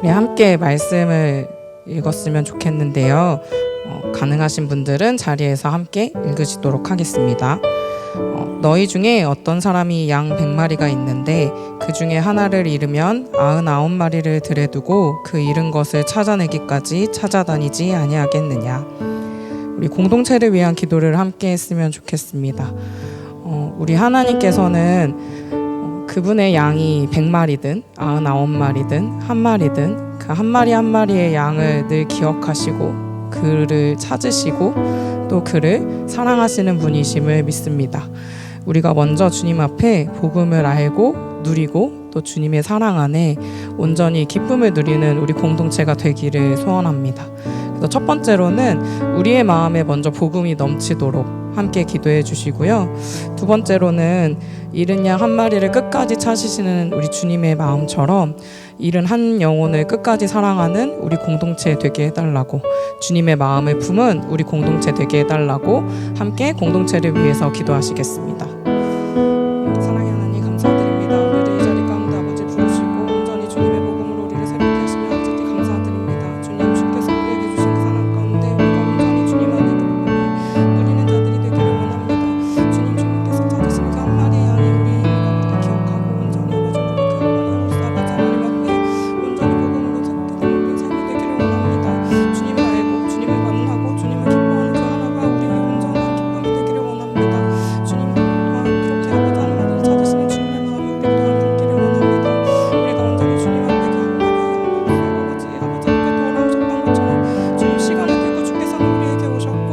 우리 함께 말씀을 읽었으면 좋겠는데요. 가능하신 분들은 자리에서 함께 읽으시도록 하겠습니다. 너희 중에 어떤 사람이 양 100마리가 있는데 그 중에 하나를 잃으면 99마리를 들에 두고 그 잃은 것을 찾아내기까지 찾아다니지 아니하겠느냐. 우리 공동체를 위한 기도를 함께 했으면 좋겠습니다. 우리 하나님께서는 그분의 양이 100마리든 99마리든 1마리든 그 한 마리 한 마리의 양을 늘 기억하시고 그를 찾으시고 또 그를 사랑하시는 분이심을 믿습니다. 우리가 먼저 주님 앞에 복음을 알고 누리고 또 주님의 사랑 안에 온전히 기쁨을 누리는 우리 공동체가 되기를 소원합니다. 그래서 첫 번째로는 우리의 마음에 먼저 복음이 넘치도록 함께 기도해 주시고요. 두 번째로는 잃은 양 한 마리를 끝까지 찾으시는 우리 주님의 마음처럼 잃은 한 영혼을 끝까지 사랑하는 우리 공동체 되게 해달라고, 주님의 마음을 품은 우리 공동체 되게 해달라고 함께 공동체를 위해서 기도하시겠습니다. 사랑의 하나님 감사드립니다. 우리를 이 자리 가운데 아버지 부르시고 온전히 주님의 복음으로 우리를 새롭게 하시며 아버지 감사드립니다. 주님 주께서 우리에게 주신 그 사랑 가운데 우리가 온전히 주님 안에 그 복음을 누리는 자들이 되기를 원합니다. 주님 주님께서 찾으신 그 한 마리의 양이 우리의 힘이라고 기억하고 온전히 아버지 우리가 그 한 마리의 양으로서 아버지 하나님 앞에 온전히 복음으로 새롭게 된 우리 삶이 되기를 원합니다. 주님을 알고 주님을 만나고 주님을 기뻐하는 그 하나가 우리의 온전한 기쁨이 되기를 원합니다. 주님 또한 그렇게 아버지 하나님을 찾으시는 주님의 마음이 우리 또한 품기를 원합니다. 우리가 온전히 주님 앞에 그 한 마리의 양으로서 아버지 앞에 돌아오셨던 것처럼 주님 시간을 들고 주께서는 우리에게 오셨고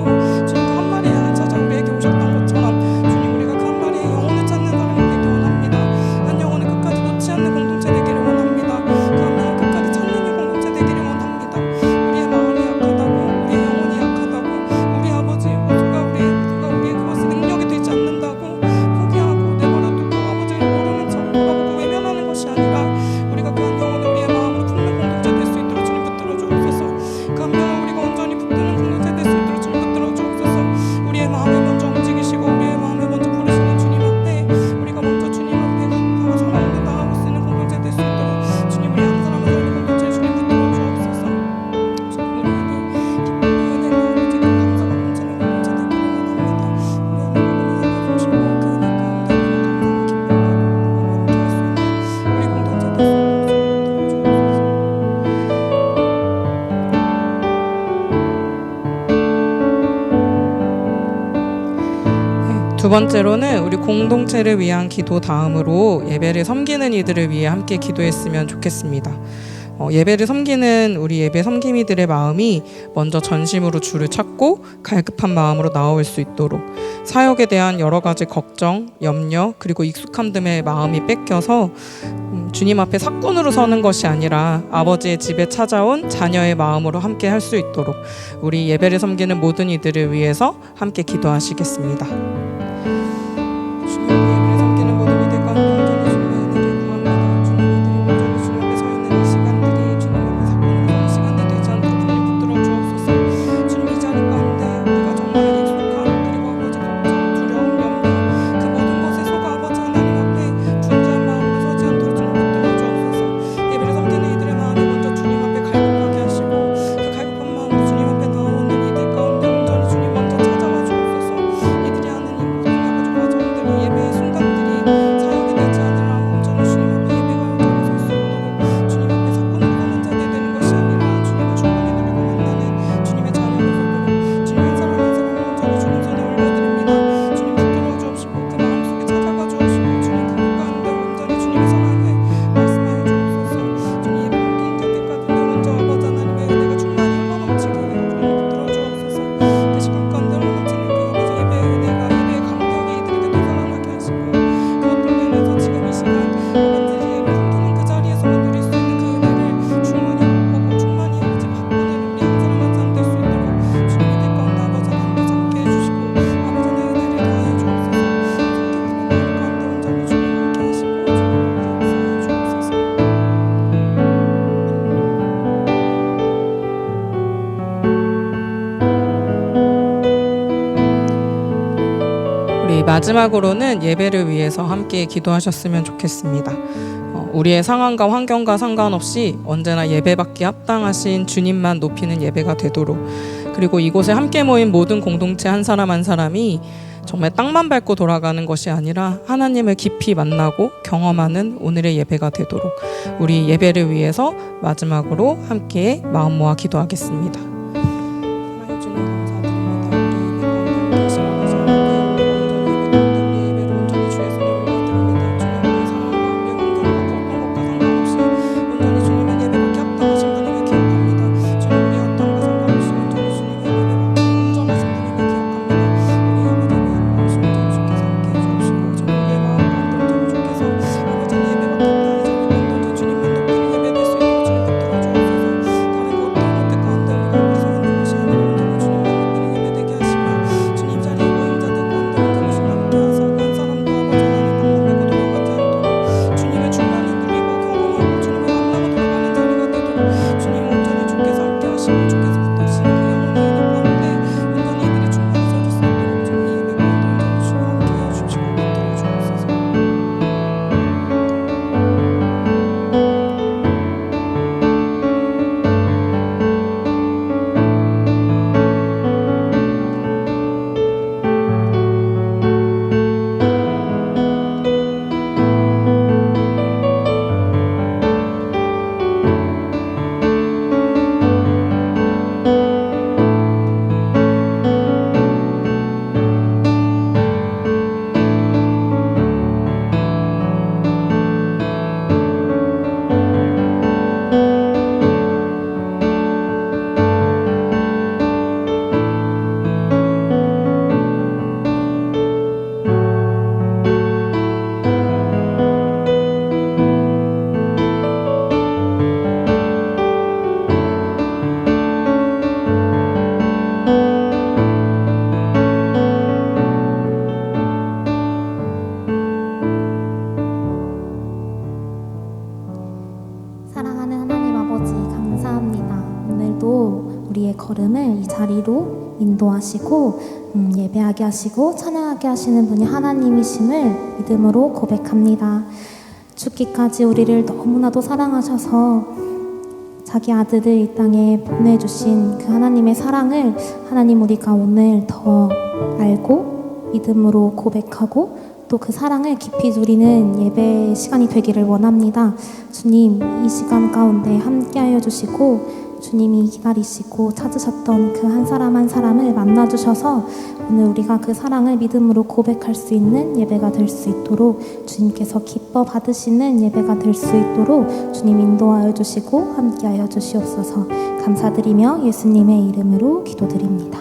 주님 그 한 마리의 양을 찾아 우리에게 오셨던 것처럼 주님 우리가 그 한 마리의 영혼을 찾는 사람이 되기 원합니다. 한 영혼을 끝까지 놓지 않는 공동체 되기를 원합니다. 그 한 영혼 끝까지 찾는 공동체 되기를 원합니다. 우리의 마음이 약하다고 우리의 영혼이 약하다고 우리 아버지 모두가 우리의 그것이 능력이 되지 않는다고 포기하고 내버려두고 아버지를 모르는 척 돌아보고 외면하는 것이 아니라 우리가 그 한 영혼을 우리의 마음으로 품는 공동체 될 수 있도록 주님 붙들어 주옵소서. 그 한 영혼을 우리가 온전히 붙드는 공동체 될 수 있도록 주님 붙들어 주옵소서. 우리의 마음을 먼저 움직이시고 우리의 마음을 먼저 부르시는 주님 앞에 우리가 먼저 주님 앞에 나와 사랑을 나아갈 수 있는 공동체 될 수 있도록 주님 우리 한 사람을 살리는 공동체 주님 붙들어 주옵소서. 주님 우리에게 기쁨과 은혜가 아버지 그 감사가 넘치는 공동체 되기를 원합니다. 우리 안에 복음을 살려주시고 그 은혜 가운데 우리가 감사와 기쁨과 함께 할 수 있는 우리 공동체 될 수 있도록 주님 붙들어 주옵소서. 두 번째로는 우리 공동체를 위한 기도 다음으로 예배를 섬기는 이들을 위해 함께 기도했으면 좋겠습니다. 예배를 섬기는 우리 예배 섬김이들의 마음이 먼저 전심으로 주를 찾고 갈급한 마음으로 나올 수 있도록 사역에 대한 여러 가지 걱정, 염려 그리고 익숙함 등의 마음이 뺏겨서 주님 앞에 사꾼으로 서는 것이 아니라 아버지의 집에 찾아온 자녀의 마음으로 함께 할 수 있도록 우리 예배를 섬기는 모든 이들을 위해서 함께 기도하시겠습니다. 주님 예배를 섬기는 모든 이들 가운데 온전히 주님의 은혜를 구합니다. 주님 이들이 온전히 주님 앞에 서 있는 이 시간들이 주님 앞에 사건을 하는 시간들이 되지 않도록 주님 붙들어 주옵소서. 주님 이 자리 가운데 우리가 정말 익숙한 그리고 아버지 걱정, 두려움, 염려 그 모든 것에 속아 아버지 하나님 앞에 분주한 마음으로 서지 않도록 주님 붙들어 주옵소서. 예배를 섬기는 이들의 마음이 먼저 주님 앞에 갈급하게 하시고 그 갈급한 마음으로 주님 앞에 나오는 이들 가운데 온전히 주님 먼저 찾아와 주옵소서. 이들이 하는 이 마지막으로는 예배를 위해서 함께 기도하셨으면 좋겠습니다. 우리의 상황과 환경과 상관없이 언제나 예배받기에 합당하신 주님만 높이는 예배가 되도록, 그리고 이곳에 함께 모인 모든 공동체 한 사람 한 사람이 정말 땅만 밟고 돌아가는 것이 아니라 하나님을 깊이 만나고 경험하는 오늘의 예배가 되도록 우리 예배를 위해서 마지막으로 함께 마음 모아 기도하겠습니다. 사랑해 주님 감사드립니다. 우리 예배 가운데 함께 하시는 우리 예배를 온전히 주의 손에 올려드립니다. 주님, 우리 상황과 우리 환경과 어떤 것과 상관없이 온전히 주님의 예배받기 합당하신 분임을 기억합니다. 주님, 우리 어떤 것과 상관없이 온전히 주님의 예배받기 온전하신 분임을 기억합니다. 우리의 걸음을 이 자리로 인도하시고 예배하게 하시고 찬양하게 하시는 분이 하나님이심을 믿음으로 고백합니다. 죽기까지 우리를 너무나도 사랑하셔서 자기 아들을 이 땅에 보내주신 그 하나님의 사랑을 하나님 우리가 오늘 더 알고 믿음으로 고백하고 또 그 사랑을 깊이 누리는 예배 시간이 되기를 원합니다. 주님, 이 시간 가운데 함께하여 주시고 주님이 기다리시고 찾으셨던 그 한 사람 한 사람을 만나주셔서 오늘 우리가 그 사랑을 믿음으로 고백할 수 있는 예배가 될 수 있도록 주님께서 기뻐 받으시는 예배가 될 수 있도록 주님 인도하여 주시고 함께하여 주시옵소서. 감사드리며 예수님의 이름으로 기도드립니다.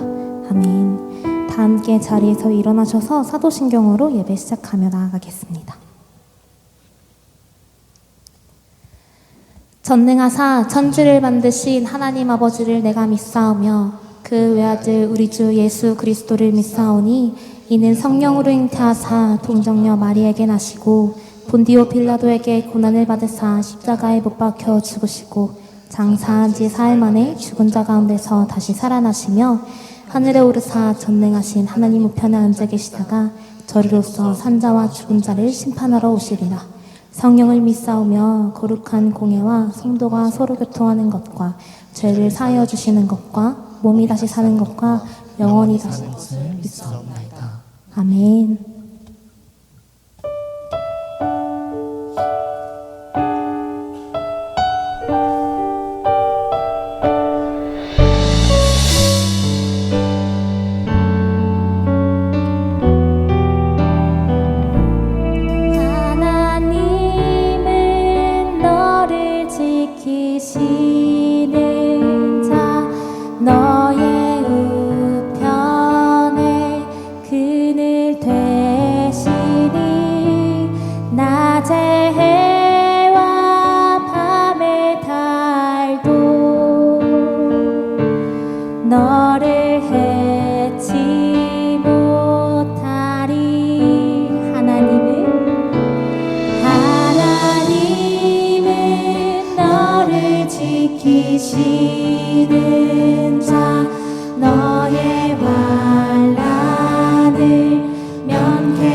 아멘. 다 함께 자리에서 일어나셔서 사도신경으로 예배 시작하며 나아가겠습니다. 전능하사 천지를 만드신 하나님 아버지를 내가 믿사오며 그 외아들 우리 주 예수 그리스도를 믿사오니 이는 성령으로 잉태하사 동정녀 마리에게 나시고 본디오 빌라도에게 고난을 받으사 십자가에 못 박혀 죽으시고 장사한 지 사흘 만에 죽은 자 가운데서 다시 살아나시며 하늘에 오르사 전능하신 하나님 우편에 앉아 계시다가 저리로서 산자와 죽은 자를 심판하러 오시리라. 성령을 믿사오며 거룩한 공예와 성도가 서로 교통하는 것과 죄를 사하여 주시는 것과 몸이 다시 사는 것과 영원히 다시 것을 믿사옵나이다. 아멘. 너를 해치 못하리. 하나님은 너를 지키시는 자 너의 환난을 면케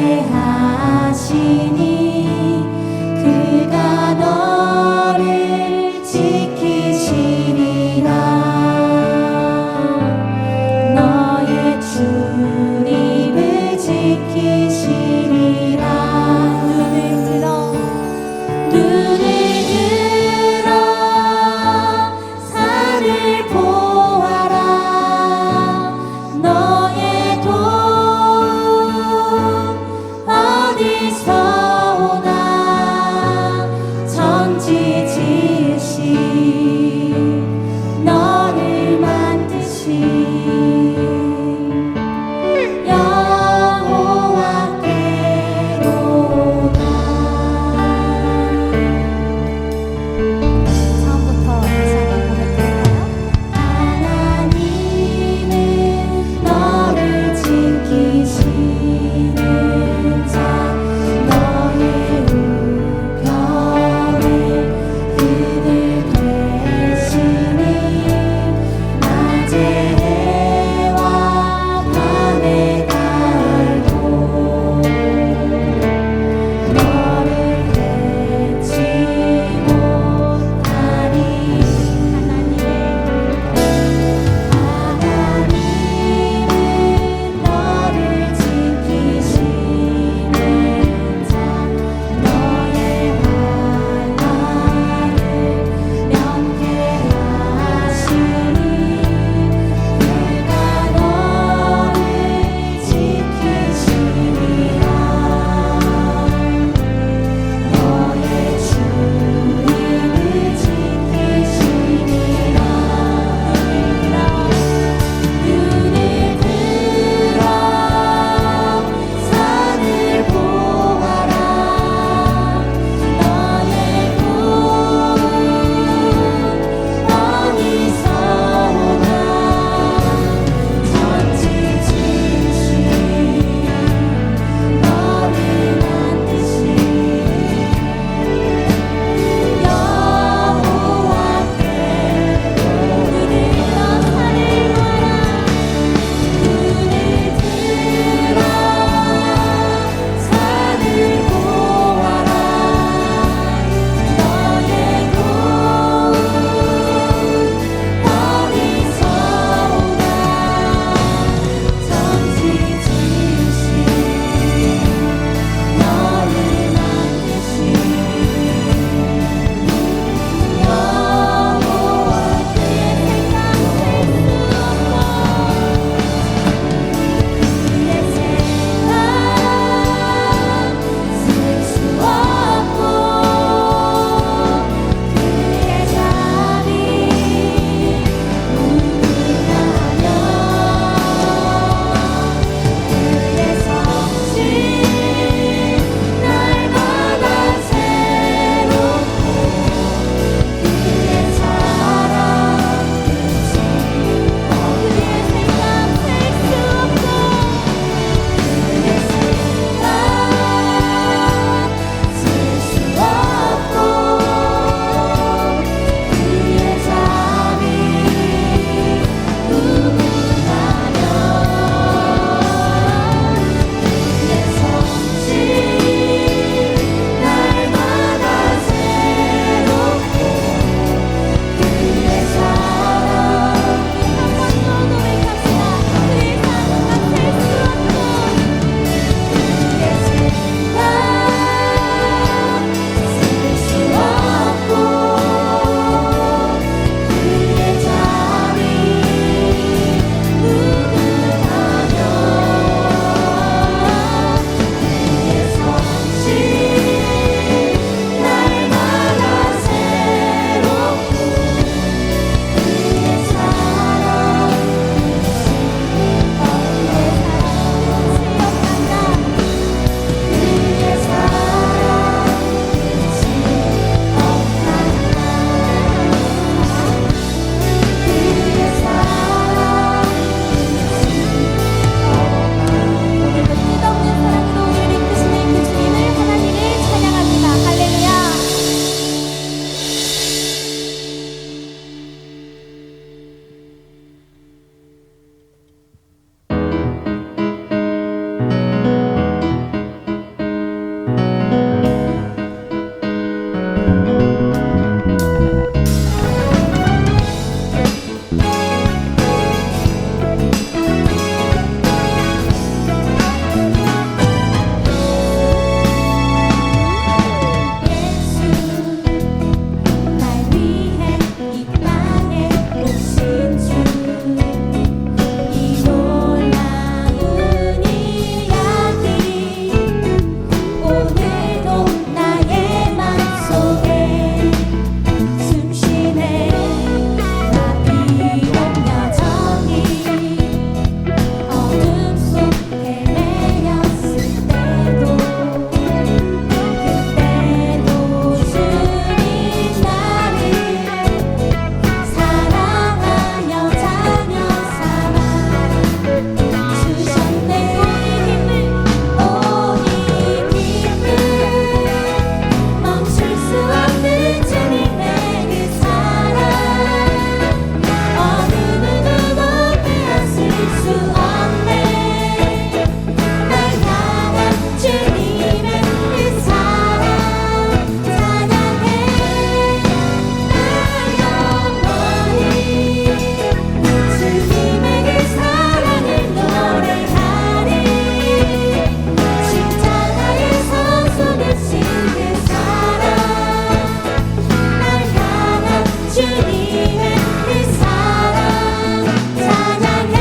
주님의 그 사랑 찬양해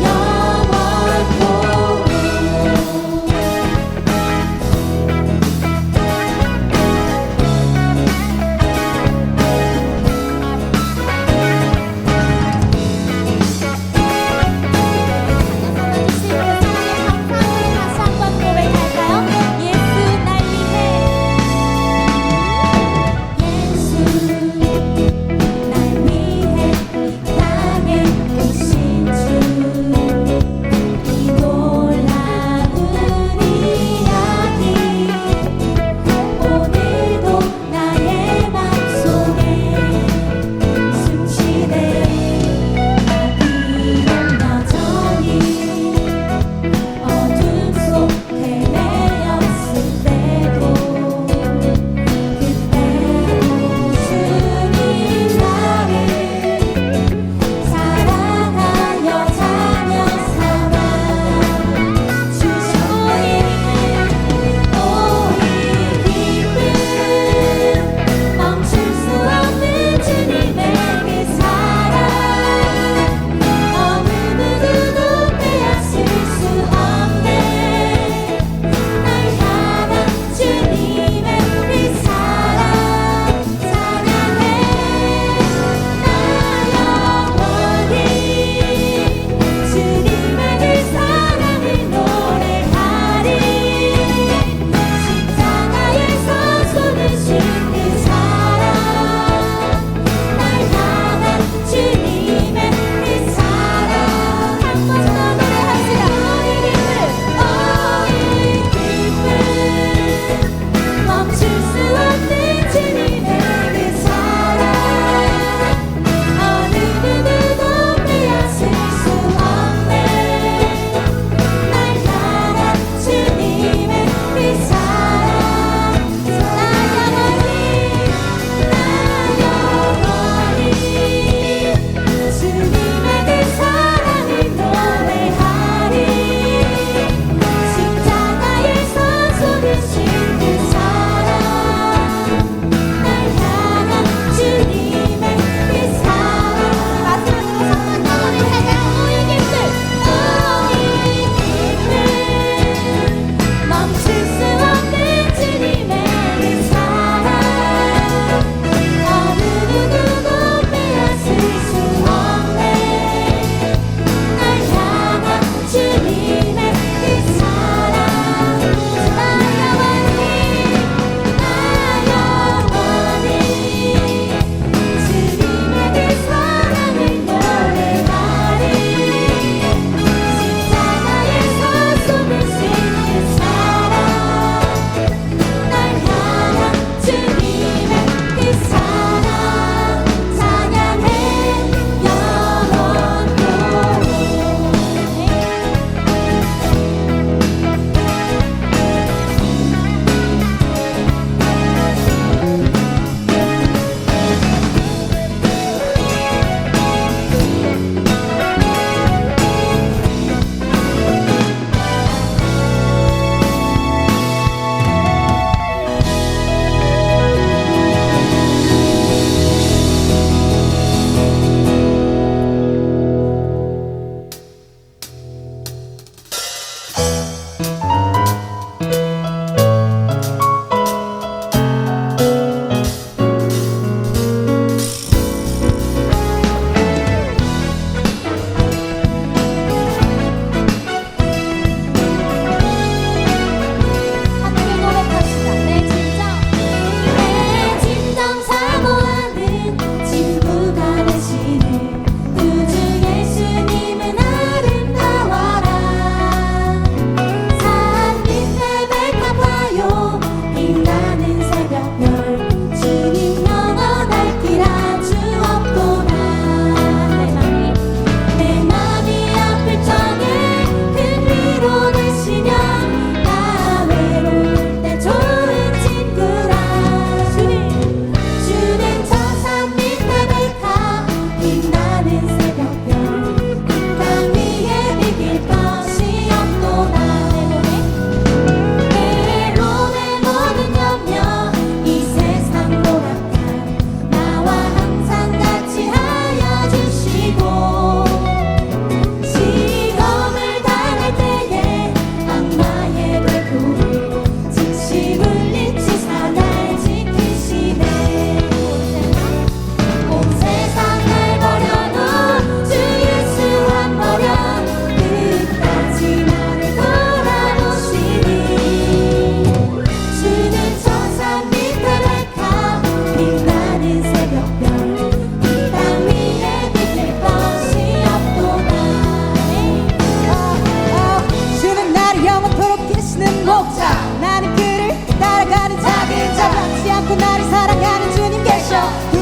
영원토록 다시 한번 고백할까요? 예수 날 위해 예수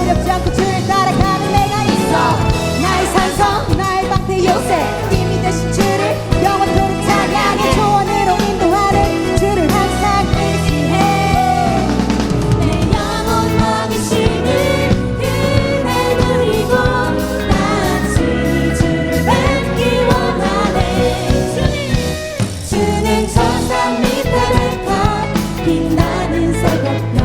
두렵지 않고 주를 따라가는 내가 있어. 나의 산성 나의 방패 요새 힘이 되신 주를 영원토록 찬양해. 조언으로 인도하는 주를 항상 의지해. 내 영혼 먹이시는 은혜 누리고 나같이 주를 뵙기 원하네. 주는 천사 밑에 백합 빛나는 새벽별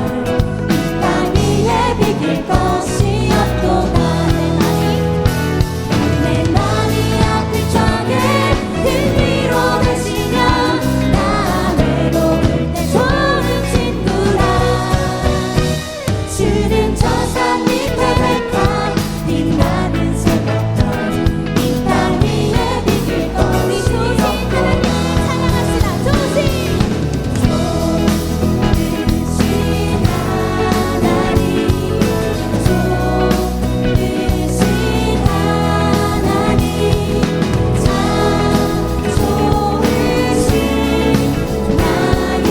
이 땅 위에 비길 것이 없도다. 내 맘이 아플 적에 등 위로 되시며 나 외로울 때 좋은 친구라. 주는 천사 밑에 백합 빛나는 새벽별 이 땅 위에 비길 것이 없도다. 찬양합시다. 조심 좋으신 하나님 좋으신 하나님 참 좋으신 나의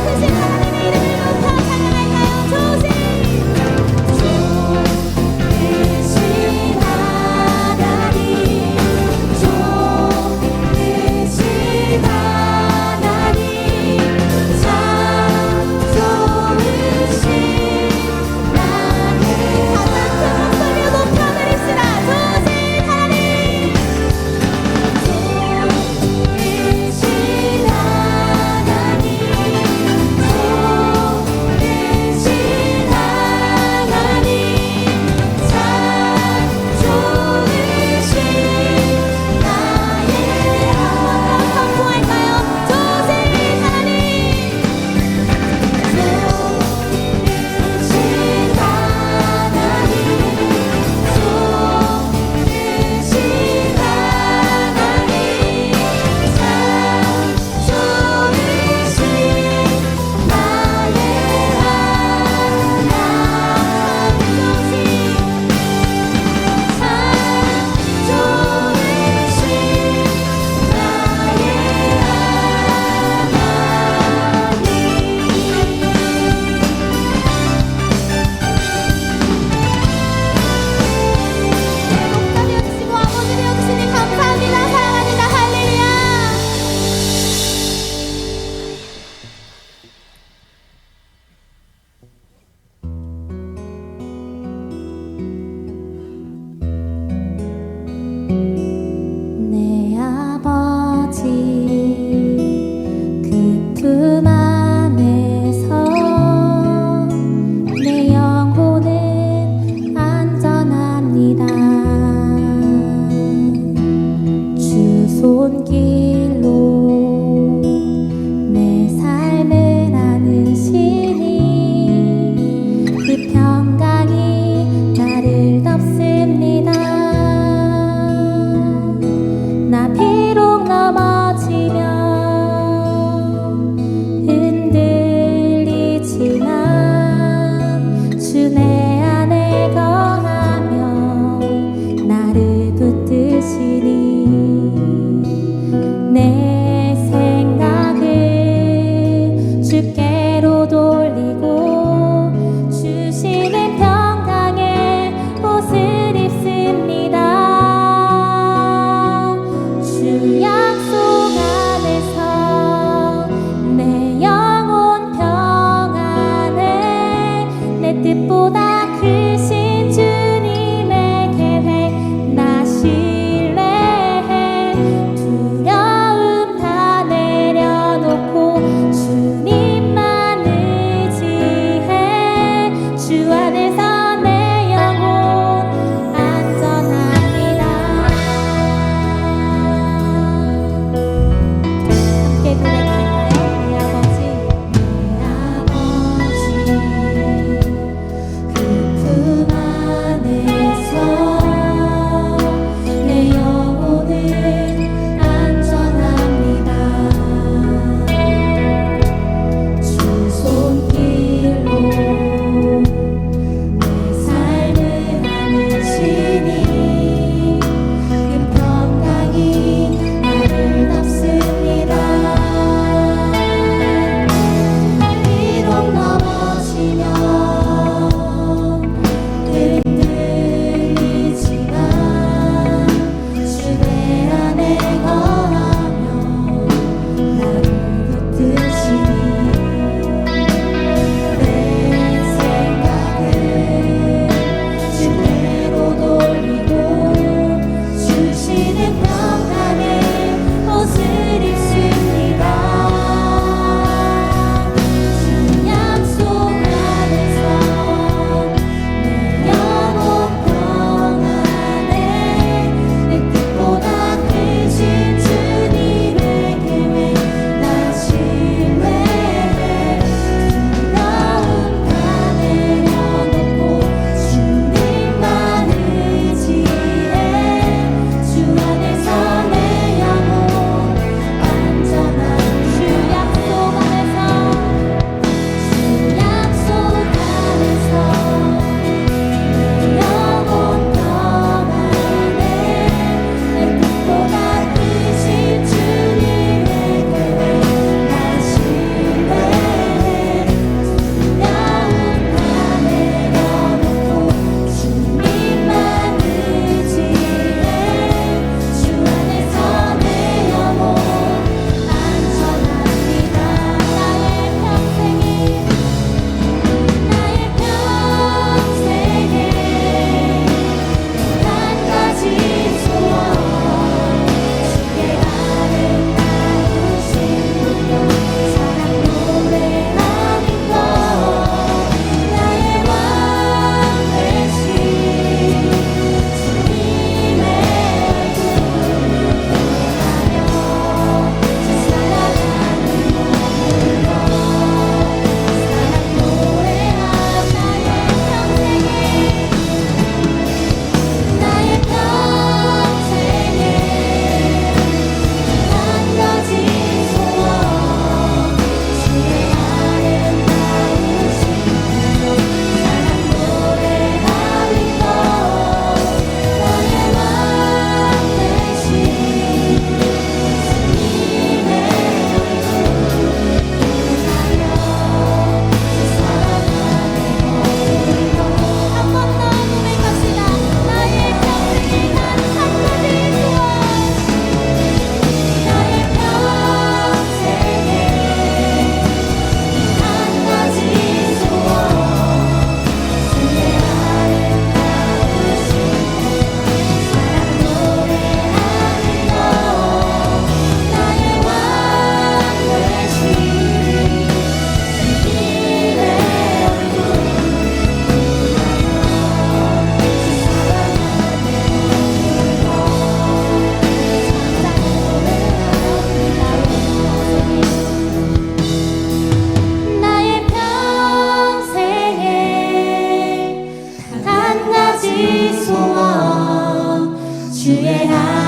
크신 하나님의 이름을 높여 찬양할까요? 조심 좋으신 하나님 좋으신 하나님 참 좋으신 나의 가장 큰 목소리로 높여드립시다. 좋으신 하나님 좋으신 하나님 좋으신 하나님 참 좋으신 나의 선포할까요? 좋으신 하나님 좋으신 하나님 좋으신 목자되어주시고 아버지 되어주시니 감사합니다. 사랑합니다. 할렐루야. 내 아버지 그 품 안에서 내 영혼은 안전합니다. 주 손길로 내 삶을 안으시니 그 평강이 나를 덮습니다. 나 비록 넘어지면 흔들리지만 주 내 안에 거하며 나를 붙드시니 내 생각을 주께로 돌리고 주시는 평강의 옷을 입습니다. 주 약속 안에서 내 영혼 평안해. 내 뜻보다 크신 주님의 계획 나 신뢰해. 두려움 다 내려놓고 주님만 의지해. 주 안에서 내 영혼 안전합니다. 함께 고백할까요? 내 아버지 그 품 안에서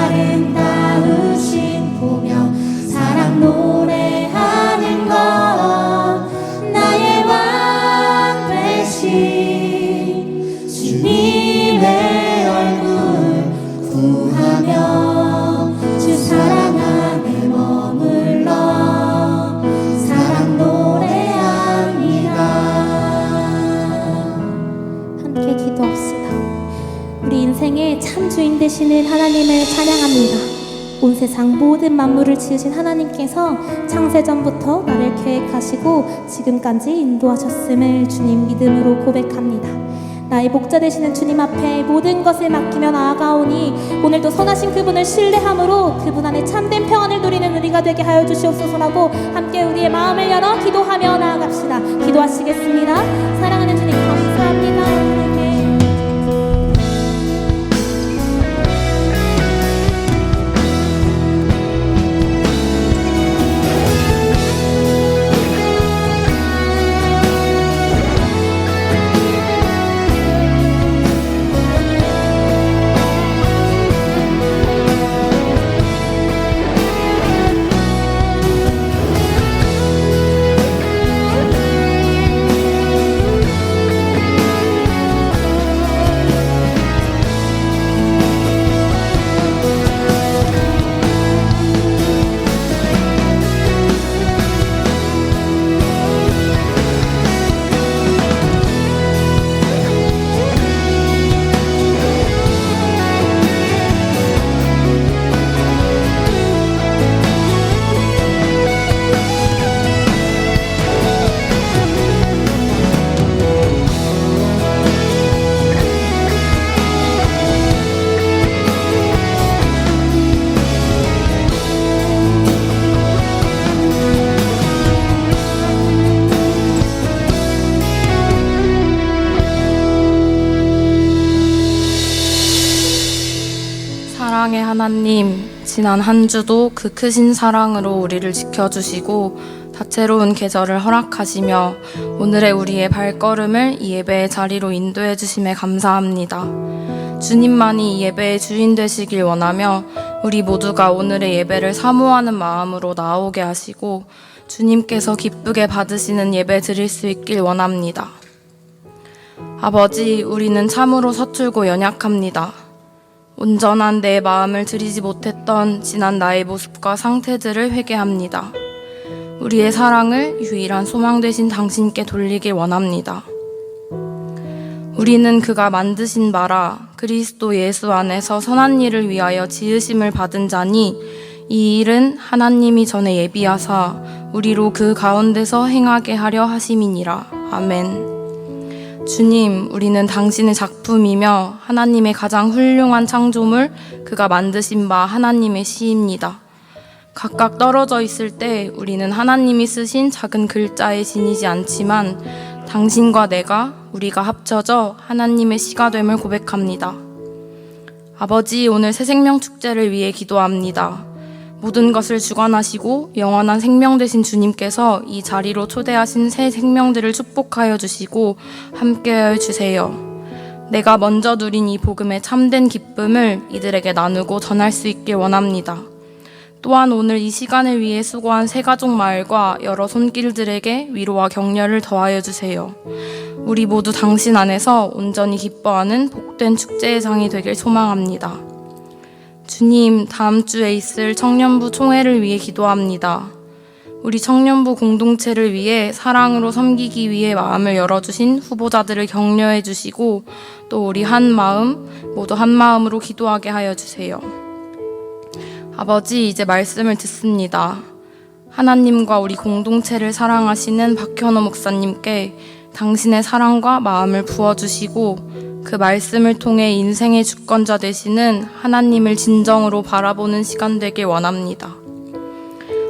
아름다우신 보며 사랑 노래하는 것 나의 왕 되신 주님의 얼굴 구하며 주 사랑 안에 머물러 사랑 노래합니다. 함께 기도합시다. 우리 인생의 참 주인 되시는 하나님을 찬양합니다. 온 세상 모든 만물을 지으신 하나님께서 창세전부터 나를 계획하시고 지금까지 인도하셨음을 주님 믿음으로 고백합니다. 나의 목자 되시는 주님 앞에 모든 것을 맡기며 나아가오니 오늘도 선하신 그분을 신뢰함으로 그분 안에 참된 평안을 누리는 우리가 되게 하여 주시옵소서라고 함께 우리의 마음을 열어 기도하며 나아갑시다. 기도하시겠습니다. 사랑하는 주님 감사합니다. 사랑의 하나님, 지난 한 주도 그 크신 사랑으로 우리를 지켜주시고 다채로운 계절을 허락하시며 오늘의 우리의 발걸음을 이 예배의 자리로 인도해 주심에 감사합니다. 주님만이 이 예배의 주인 되시길 원하며 우리 모두가 오늘의 예배를 사모하는 마음으로 나오게 하시고 주님께서 기쁘게 받으시는 예배 드릴 수 있길 원합니다. 아버지, 우리는 참으로 서툴고 연약합니다. 온전한 내 마음을 드리지 못했던 지난 나의 모습과 상태들을 회개합니다. 우리의 사랑을 유일한 소망 되신 당신께 돌리길 원합니다. 우리는 그가 만드신 바라 그리스도 예수 안에서 선한 일을 위하여 지으심을 받은 자니 이 일은 하나님이 전에 예비하사 우리로 그 가운데서 행하게 하려 하심이니라. 아멘. 주님, 우리는 당신의 작품이며 하나님의 가장 훌륭한 창조물, 그가 만드신 바 하나님의 시입니다. 각각 떨어져 있을 때 우리는 하나님이 쓰신 작은 글자의 신이지 않지만 당신과 내가, 우리가 합쳐져 하나님의 시가 됨을 고백합니다. 아버지, 오늘 새 생명 축제를 위해 기도합니다. 모든 것을 주관하시고 영원한 생명 되신 주님께서 이 자리로 초대하신 새 생명들을 축복하여 주시고 함께하여 주세요. 내가 먼저 누린 이 복음의 참된 기쁨을 이들에게 나누고 전할 수 있길 원합니다. 또한 오늘 이 시간을 위해 수고한 새가족 마을과 여러 손길들에게 위로와 격려를 더하여 주세요. 우리 모두 당신 안에서 온전히 기뻐하는 복된 축제의 장이 되길 소망합니다. 주님, 다음 주에 있을 청년부 총회를 위해 기도합니다. 우리 청년부 공동체를 위해 사랑으로 섬기기 위해 마음을 열어주신 후보자들을 격려해 주시고 또 우리 모두 한 마음으로 기도하게 하여 주세요. 아버지, 이제 말씀을 듣습니다. 하나님과 우리 공동체를 사랑하시는 박현호 목사님께 당신의 사랑과 마음을 부어주시고 그 말씀을 통해 인생의 주권자 되시는 하나님을 진정으로 바라보는 시간 되길 원합니다.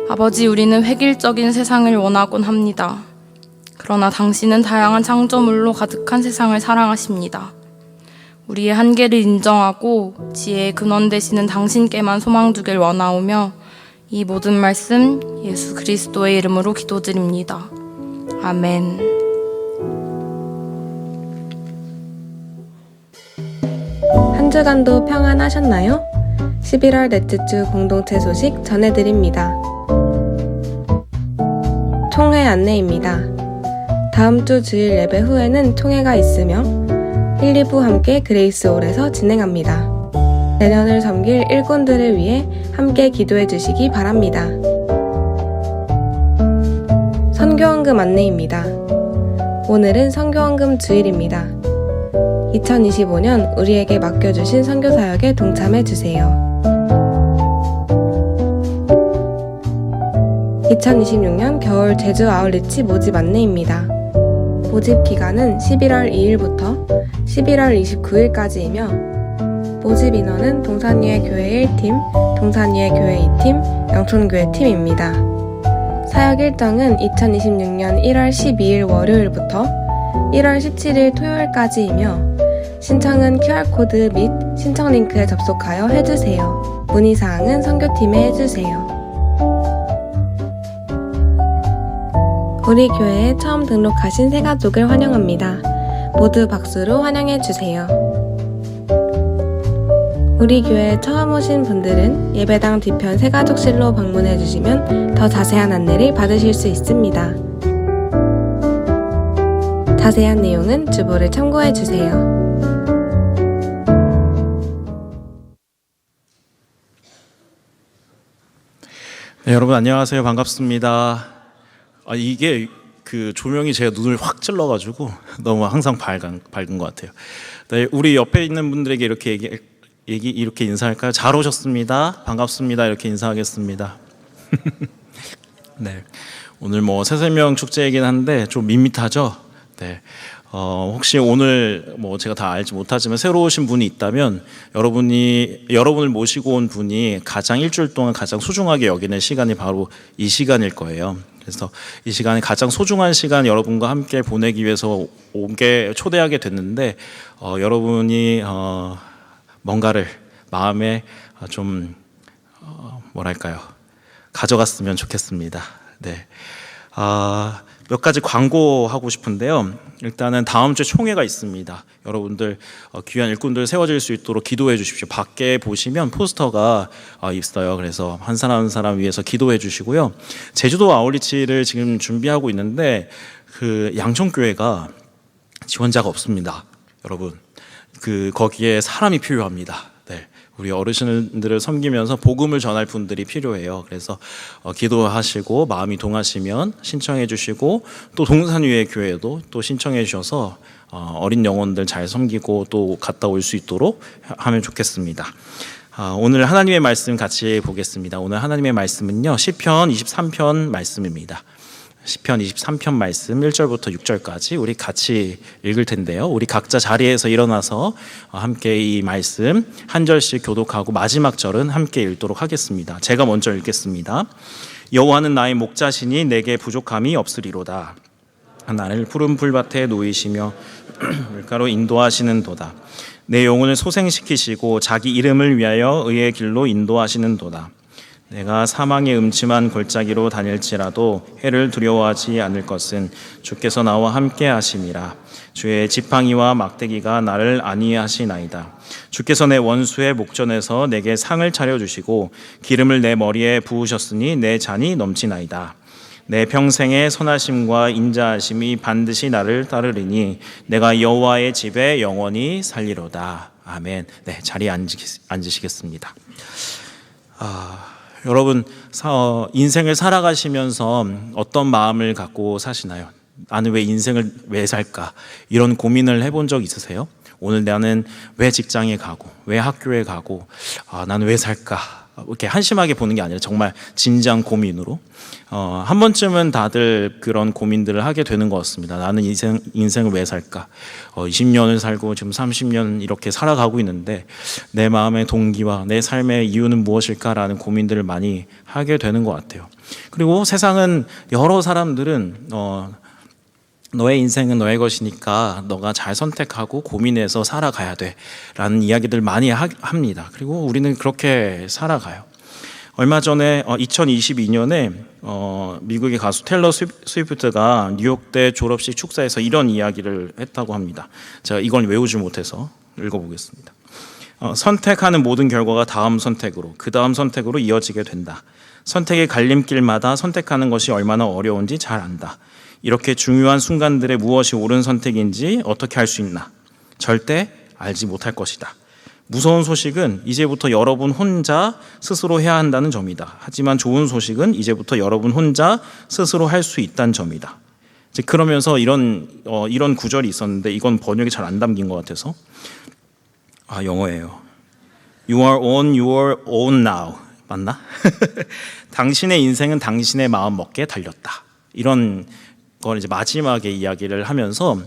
아버지, 우리는 획일적인 세상을 원하곤 합니다. 그러나 당신은 다양한 창조물로 가득한 세상을 사랑하십니다. 우리의 한계를 인정하고 지혜의 근원 되시는 당신께만 소망 두길 원하오며 이 모든 말씀 예수 그리스도의 이름으로 기도드립니다. 아멘. 한 주간도 평안하셨나요? 11월 넷째 주 공동체 소식 전해드립니다. 총회 안내입니다. 다음 주 주일 예배 후에는 총회가 있으며 1, 2부 함께 그레이스홀에서 진행합니다. 내년을 섬길 일꾼들을 위해 함께 기도해 주시기 바랍니다. 선교헌금 안내입니다. 오늘은 선교헌금 주일입니다. 2025년 우리에게 맡겨주신 선교사역에 동참해 주세요. 2026년 겨울 제주 아울리치 모집 안내입니다. 모집 기간은 11월 2일부터 11월 29일까지이며 모집 인원은 동산위의 교회 1팀, 동산위의 교회 2팀, 양촌교회 팀입니다. 사역 일정은 2026년 1월 12일 월요일부터 1월 17일 토요일까지이며 신청은 QR코드 및 신청 링크에 접속하여 해주세요. 문의사항은 선교팀에 해주세요. 우리 교회에 처음 등록하신 새가족을 환영합니다. 모두 박수로 환영해주세요. 우리 교회에 처음 오신 분들은 예배당 뒤편 새가족실로 방문해주시면 더 자세한 안내를 받으실 수 있습니다. 자세한 내용은 주보를 참고해주세요. 네, 여러분 안녕하세요. 반갑습니다. 이게 그 조명이 제가 눈을 확 찔러가지고 너무 항상 밝은 것 같아요. 네, 우리 옆에 있는 분들에게 이렇게 인사할까요? 잘 오셨습니다. 반갑습니다. 이렇게 인사하겠습니다. 네, 오늘 뭐 새생명 축제이긴 한데 좀 밋밋하죠. 네. 혹시 오늘 뭐 제가 다 알지 못하지만 새로 오신 분이 있다면 여러분을 모시고 온 분이 가장 일주일 동안 가장 소중하게 여기는 시간이 바로 이 시간일 거예요. 그래서 이 시간이 가장 소중한 시간 여러분과 함께 보내기 위해서 초대하게 됐는데 여러분이 뭔가를 마음에 좀 뭐랄까요 가져갔으면 좋겠습니다. 네. 몇 가지 광고하고 싶은데요. 일단은 다음 주에 총회가 있습니다. 여러분들 귀한 일꾼들 세워질 수 있도록 기도해 주십시오. 밖에 보시면 포스터가 있어요. 그래서 한 사람 한 사람 위해서 기도해 주시고요. 제주도 아울리치를 지금 준비하고 있는데 그 양천교회가 지원자가 없습니다. 여러분 거기에 사람이 필요합니다. 네. 우리 어르신들을 섬기면서 복음을 전할 분들이 필요해요. 그래서 기도하시고 마음이 동하시면 신청해 주시고 또 동산위의 교회도 또 신청해 주셔서 어린 영혼들 잘 섬기고 또 갔다 올 수 있도록 하면 좋겠습니다. 오늘 하나님의 말씀 같이 보겠습니다. 오늘 하나님의 말씀은요 시편 23편 말씀입니다. 시편 23편 말씀 1절부터 6절까지 우리 같이 읽을 텐데요. 우리 각자 자리에서 일어나서 함께 이 말씀 한 절씩 교독하고 마지막 절은 함께 읽도록 하겠습니다. 제가 먼저 읽겠습니다. 여호와는 나의 목자시니 내게 부족함이 없으리로다. 나를 푸른 풀밭에 놓이시며 물가로 인도하시는 도다. 내 영혼을 소생시키시고 자기 이름을 위하여 의의 길로 인도하시는 도다. 내가 사망의 음침한 골짜기로 다닐지라도 해를 두려워하지 않을 것은 주께서 나와 함께 하심이라. 주의 지팡이와 막대기가 나를 안위하시나이다. 주께서 내 원수의 목전에서 내게 상을 차려주시고 기름을 내 머리에 부으셨으니 내 잔이 넘치나이다. 내 평생의 선하심과 인자하심이 반드시 나를 따르리니 내가 여호와의 집에 영원히 살리로다. 아멘. 네, 자리에 앉으시겠습니다. 여러분 인생을 살아가시면서 어떤 마음을 갖고 사시나요? 나는 왜 인생을 왜 살까? 이런 고민을 해본 적 있으세요? 오늘 나는 왜 직장에 가고 왜 학교에 가고 나는 왜 살까? 이렇게 한심하게 보는 게 아니라 정말 진지한 고민으로 한 번쯤은 다들 그런 고민들을 하게 되는 것 같습니다. 나는 인생을 왜 살까? 20년을 살고 지금 30년 이렇게 살아가고 있는데 내 마음의 동기와 내 삶의 이유는 무엇일까라는 고민들을 많이 하게 되는 것 같아요. 그리고 세상은 여러 사람들은 너의 인생은 너의 것이니까 너가 잘 선택하고 고민해서 살아가야 돼 라는 이야기들 많이 합니다. 그리고 우리는 그렇게 살아가요. 얼마 전에 2022년에 미국의 가수 텔러 스위프트가 뉴욕대 졸업식 축사에서 이런 이야기를 했다고 합니다. 제가 이건 외우지 못해서 읽어보겠습니다. 선택하는 모든 결과가 다음 선택으로, 그 다음 선택으로 이어지게 된다. 선택의 갈림길마다 선택하는 것이 얼마나 어려운지 잘 안다. 이렇게 중요한 순간들에 무엇이 옳은 선택인지 어떻게 할 수 있나? 절대 알지 못할 것이다. 무서운 소식은 이제부터 여러분 혼자 스스로 해야 한다는 점이다. 하지만 좋은 소식은 이제부터 여러분 혼자 스스로 할 수 있다는 점이다. 이제 그러면서 이런 구절이 있었는데 이건 번역이 잘 안 담긴 것 같아서 영어예요. You are on your own now. 맞나? 당신의 인생은 당신의 마음 먹기에 달렸다. 이런 걸 이제 마지막에 이야기를 하면서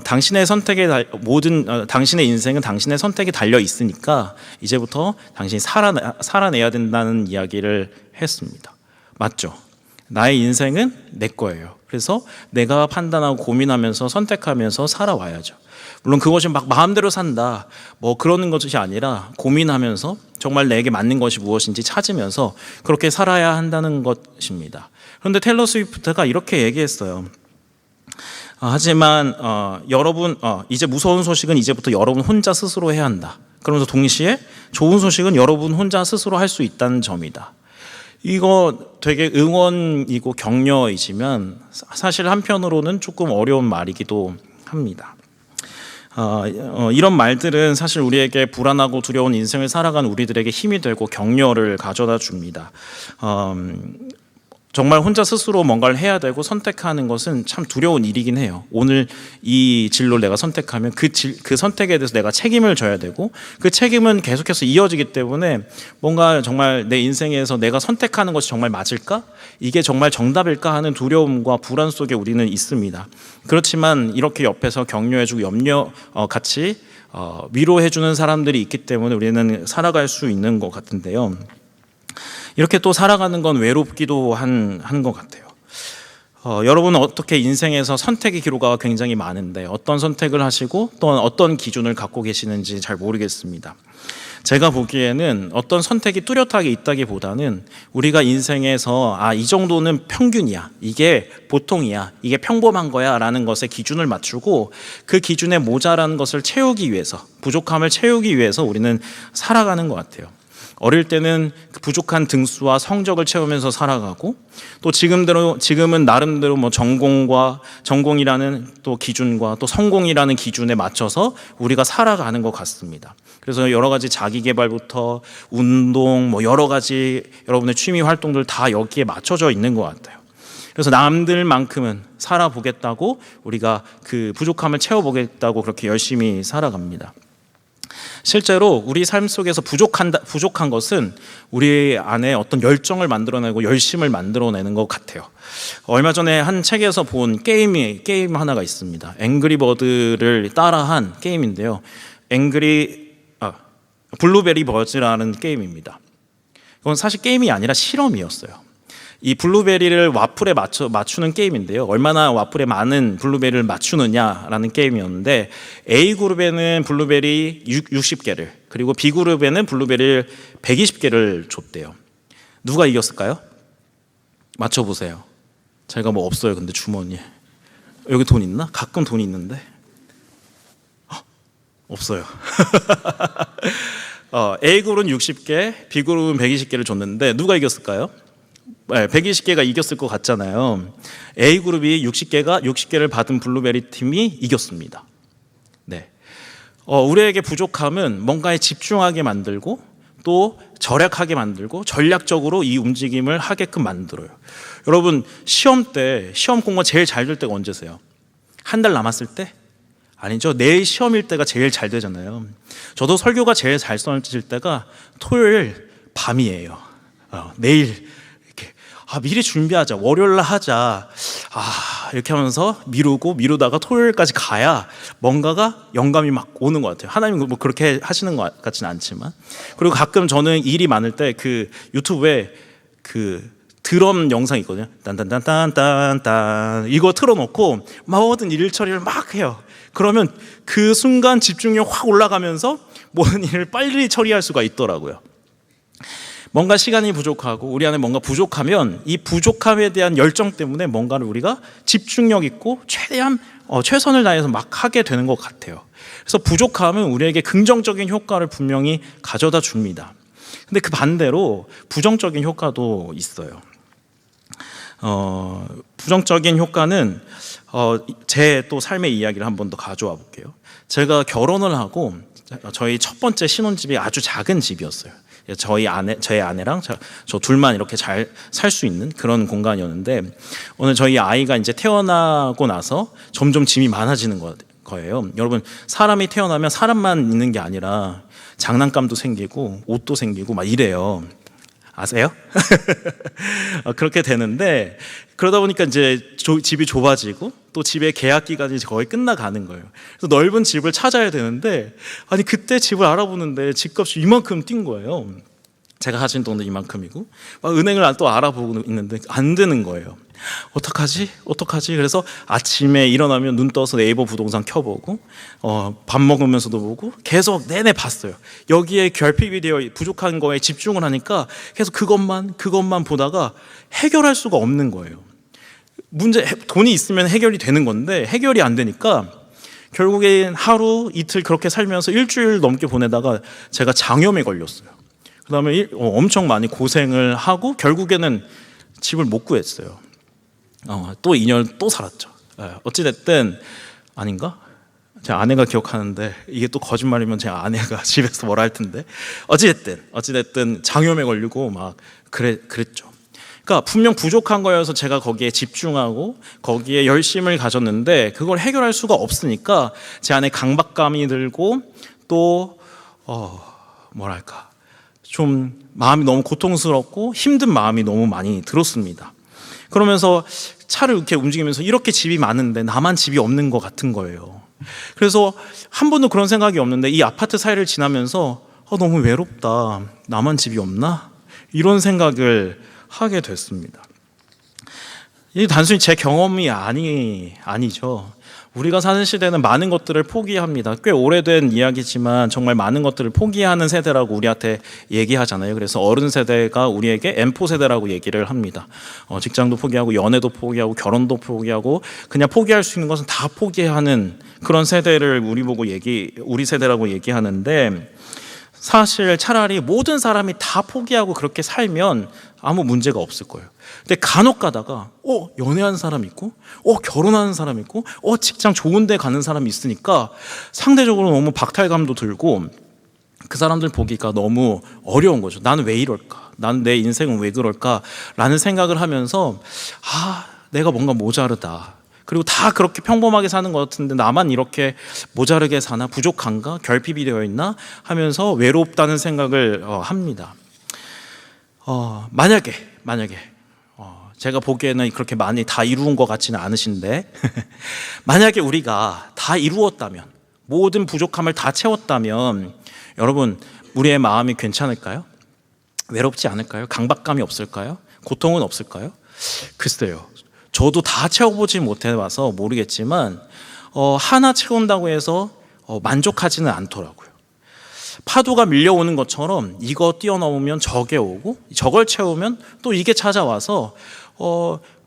당신의 선택에 당신의 인생은 당신의 선택에 달려 있으니까 이제부터 당신이 살아내야 된다는 이야기를 했습니다. 맞죠? 나의 인생은 내 거예요. 그래서 내가 판단하고 고민하면서 선택하면서 살아와야죠. 물론 그것이 막 마음대로 산다 뭐 그러는 것이 아니라 고민하면서 정말 내게 맞는 것이 무엇인지 찾으면서 그렇게 살아야 한다는 것입니다. 그런데 테일러 스위프트가 이렇게 얘기했어요. 하지만 여러분 이제 무서운 소식은 이제부터 여러분 혼자 스스로 해야 한다. 그러면서 동시에 좋은 소식은 여러분 혼자 스스로 할 수 있다는 점이다. 이거 되게 응원이고 격려이지만 사실 한편으로는 조금 어려운 말이기도 합니다. 이런 말들은 사실 우리에게 불안하고 두려운 인생을 살아가는 우리들에게 힘이 되고 격려를 가져다 줍니다. 정말 혼자 스스로 뭔가를 해야 되고 선택하는 것은 참 두려운 일이긴 해요. 오늘 이 진로를 내가 선택하면 그 선택에 대해서 내가 책임을 져야 되고 그 책임은 계속해서 이어지기 때문에 뭔가 정말 내 인생에서 내가 선택하는 것이 정말 맞을까? 이게 정말 정답일까 하는 두려움과 불안 속에 우리는 있습니다. 그렇지만 이렇게 옆에서 격려해주고 같이 위로해주는 사람들이 있기 때문에 우리는 살아갈 수 있는 것 같은데요. 이렇게 또 살아가는 건 외롭기도 한 것 같아요. 여러분은 어떻게 인생에서 선택의 기로가 굉장히 많은데 어떤 선택을 하시고 또 어떤 기준을 갖고 계시는지 잘 모르겠습니다. 제가 보기에는 어떤 선택이 뚜렷하게 있다기보다는 우리가 인생에서 이 정도는 평균이야, 이게 보통이야, 이게 평범한 거야 라는 것에 기준을 맞추고 그 기준에 모자란 것을 채우기 위해서, 부족함을 채우기 위해서 우리는 살아가는 것 같아요. 어릴 때는 그 부족한 등수와 성적을 채우면서 살아가고 또 지금은 나름대로 뭐 전공이라는 또 기준과 또 성공이라는 기준에 맞춰서 우리가 살아가는 것 같습니다. 그래서 여러 가지 자기 개발부터 운동 뭐 여러 가지 여러분의 취미 활동들 다 여기에 맞춰져 있는 것 같아요. 그래서 남들만큼은 살아보겠다고 우리가 그 부족함을 채워보겠다고 그렇게 열심히 살아갑니다. 실제로 우리 삶 속에서 부족한 것은 우리 안에 어떤 열정을 만들어내고 열심을 만들어내는 것 같아요. 얼마 전에 한 책에서 본 게임 하나가 있습니다. 앵그리버드를 따라한 게임인데요. 블루베리 버즈라는 게임입니다. 이건 사실 게임이 아니라 실험이었어요. 이 블루베리를 와플에 맞추는 게임인데요. 얼마나 와플에 많은 블루베리를 맞추느냐라는 게임이었는데 A그룹에는 블루베리 60개를 그리고 B그룹에는 블루베리를 120개를 줬대요. 누가 이겼을까요? 맞춰보세요. 제가 뭐 없어요. 근데 주머니에. 여기 돈 있나? 가끔 돈이 있는데. 없어요. A그룹은 60개, B그룹은 120개를 줬는데 누가 이겼을까요? 120개가 이겼을 것 같잖아요. A그룹이 60개를 받은 블루베리 팀이 이겼습니다. 네. 우리에게 부족함은 뭔가에 집중하게 만들고 또 절약하게 만들고 전략적으로 이 움직임을 하게끔 만들어요. 여러분 시험 공부가 제일 잘 될 때가 언제세요? 한 달 남았을 때? 아니죠. 내일 시험일 때가 제일 잘 되잖아요. 저도 설교가 제일 잘 써질 때가 토요일 밤이에요. 내일 미리 준비하자, 월요일 날 하자, 이렇게 하면서 미루다가 토요일까지 가야 뭔가가 영감이 막 오는 것 같아요. 하나님 뭐 그렇게 하시는 것 같지는 않지만. 그리고 가끔 저는 일이 많을 때 그 유튜브에 그 드럼 영상이 있거든요. 딴딴딴딴딴딴 이거 틀어놓고 모든 일 처리를 막 해요. 그러면 그 순간 집중력 확 올라가면서 모든 일을 빨리 처리할 수가 있더라고요. 뭔가 시간이 부족하고 우리 안에 뭔가 부족하면 이 부족함에 대한 열정 때문에 뭔가를 우리가 집중력 있고 최대한 최선을 다해서 막 하게 되는 것 같아요. 그래서 부족함은 우리에게 긍정적인 효과를 분명히 가져다 줍니다. 근데 그 반대로 부정적인 효과도 있어요. 부정적인 효과는 제 또 삶의 이야기를 한 번 더 가져와 볼게요. 제가 결혼을 하고 저희 첫 번째 신혼집이 아주 작은 집이었어요. 제 아내랑 저 둘만 이렇게 잘 살 수 있는 그런 공간이었는데, 오늘 저희 아이가 이제 태어나고 나서 점점 짐이 많아지는 거예요. 여러분, 사람이 태어나면 사람만 있는 게 아니라 장난감도 생기고 옷도 생기고 막 이래요. 아세요? 그렇게 되는데, 그러다 보니까 이제 집이 좁아지고 또 집의 계약 기간이 거의 끝나가는 거예요. 그래서 넓은 집을 찾아야 되는데, 아니 그때 집을 알아보는데 집값이 이만큼 뛴 거예요. 제가 가진 돈은 이만큼이고 막 은행을 또 알아보고 있는데 안 되는 거예요. 어떡하지? 그래서 아침에 일어나면 눈 떠서 네이버 부동산 켜보고 밥 먹으면서도 보고 계속 내내 봤어요. 여기에 결핍이 되어 부족한 거에 집중을 하니까 계속 그것만 보다가 해결할 수가 없는 거예요. 돈이 있으면 해결이 되는 건데 해결이 안 되니까 결국엔 하루 이틀 그렇게 살면서 일주일 넘게 보내다가 제가 장염에 걸렸어요. 그 다음에 엄청 많이 고생을 하고 결국에는 집을 못 구했어요. 또 2년 또 살았죠. 어찌됐든, 아닌가? 제 아내가 기억하는데, 이게 또 거짓말이면 제 아내가 집에서 뭐라 할 텐데, 어찌됐든 장염에 걸리고 막 그랬죠. 그러니까 분명 부족한 거여서 제가 거기에 집중하고 거기에 열심을 가졌는데 그걸 해결할 수가 없으니까 제 안에 강박감이 들고 또 뭐랄까 좀 마음이 너무 고통스럽고 힘든 마음이 너무 많이 들었습니다. 그러면서 차를 이렇게 움직이면서 이렇게 집이 많은데 나만 집이 없는 것 같은 거예요. 그래서 한 번도 그런 생각이 없는데 이 아파트 사이를 지나면서 너무 외롭다, 나만 집이 없나? 이런 생각을 하게 됐습니다. 이 단순히 제 경험이 아니죠. 우리가 사는 시대는 많은 것들을 포기합니다. 꽤 오래된 이야기지만 정말 많은 것들을 포기하는 세대라고 우리한테 얘기하잖아요. 그래서 어른 세대가 우리에게 M4 세대라고 얘기를 합니다. 직장도 포기하고 연애도 포기하고 결혼도 포기하고 그냥 포기할 수 있는 것은 다 포기하는 그런 세대를 우리 세대라고 얘기하는데, 사실 차라리 모든 사람이 다 포기하고 그렇게 살면 아무 문제가 없을 거예요. 근데 간혹 가다가 연애하는 사람 있고 결혼하는 사람 있고 직장 좋은 데 가는 사람이 있으니까 상대적으로 너무 박탈감도 들고 그 사람들 보기가 너무 어려운 거죠. 나는 왜 이럴까? 나는 내 인생은 왜 그럴까? 라는 생각을 하면서 내가 뭔가 모자르다. 그리고 다 그렇게 평범하게 사는 것 같은데 나만 이렇게 모자르게 사나? 부족한가? 결핍이 되어 있나? 하면서 외롭다는 생각을 합니다. 만약에 제가 보기에는 그렇게 많이 다 이루은 것 같지는 않으신데 만약에 우리가 다 이루었다면, 모든 부족함을 다 채웠다면 여러분, 우리의 마음이 괜찮을까요? 외롭지 않을까요? 강박감이 없을까요? 고통은 없을까요? 글쎄요, 저도 다 채워보지 못해봐서 모르겠지만 하나 채운다고 해서 만족하지는 않더라고요. 파도가 밀려오는 것처럼 이거 뛰어넘으면 저게 오고 저걸 채우면 또 이게 찾아와서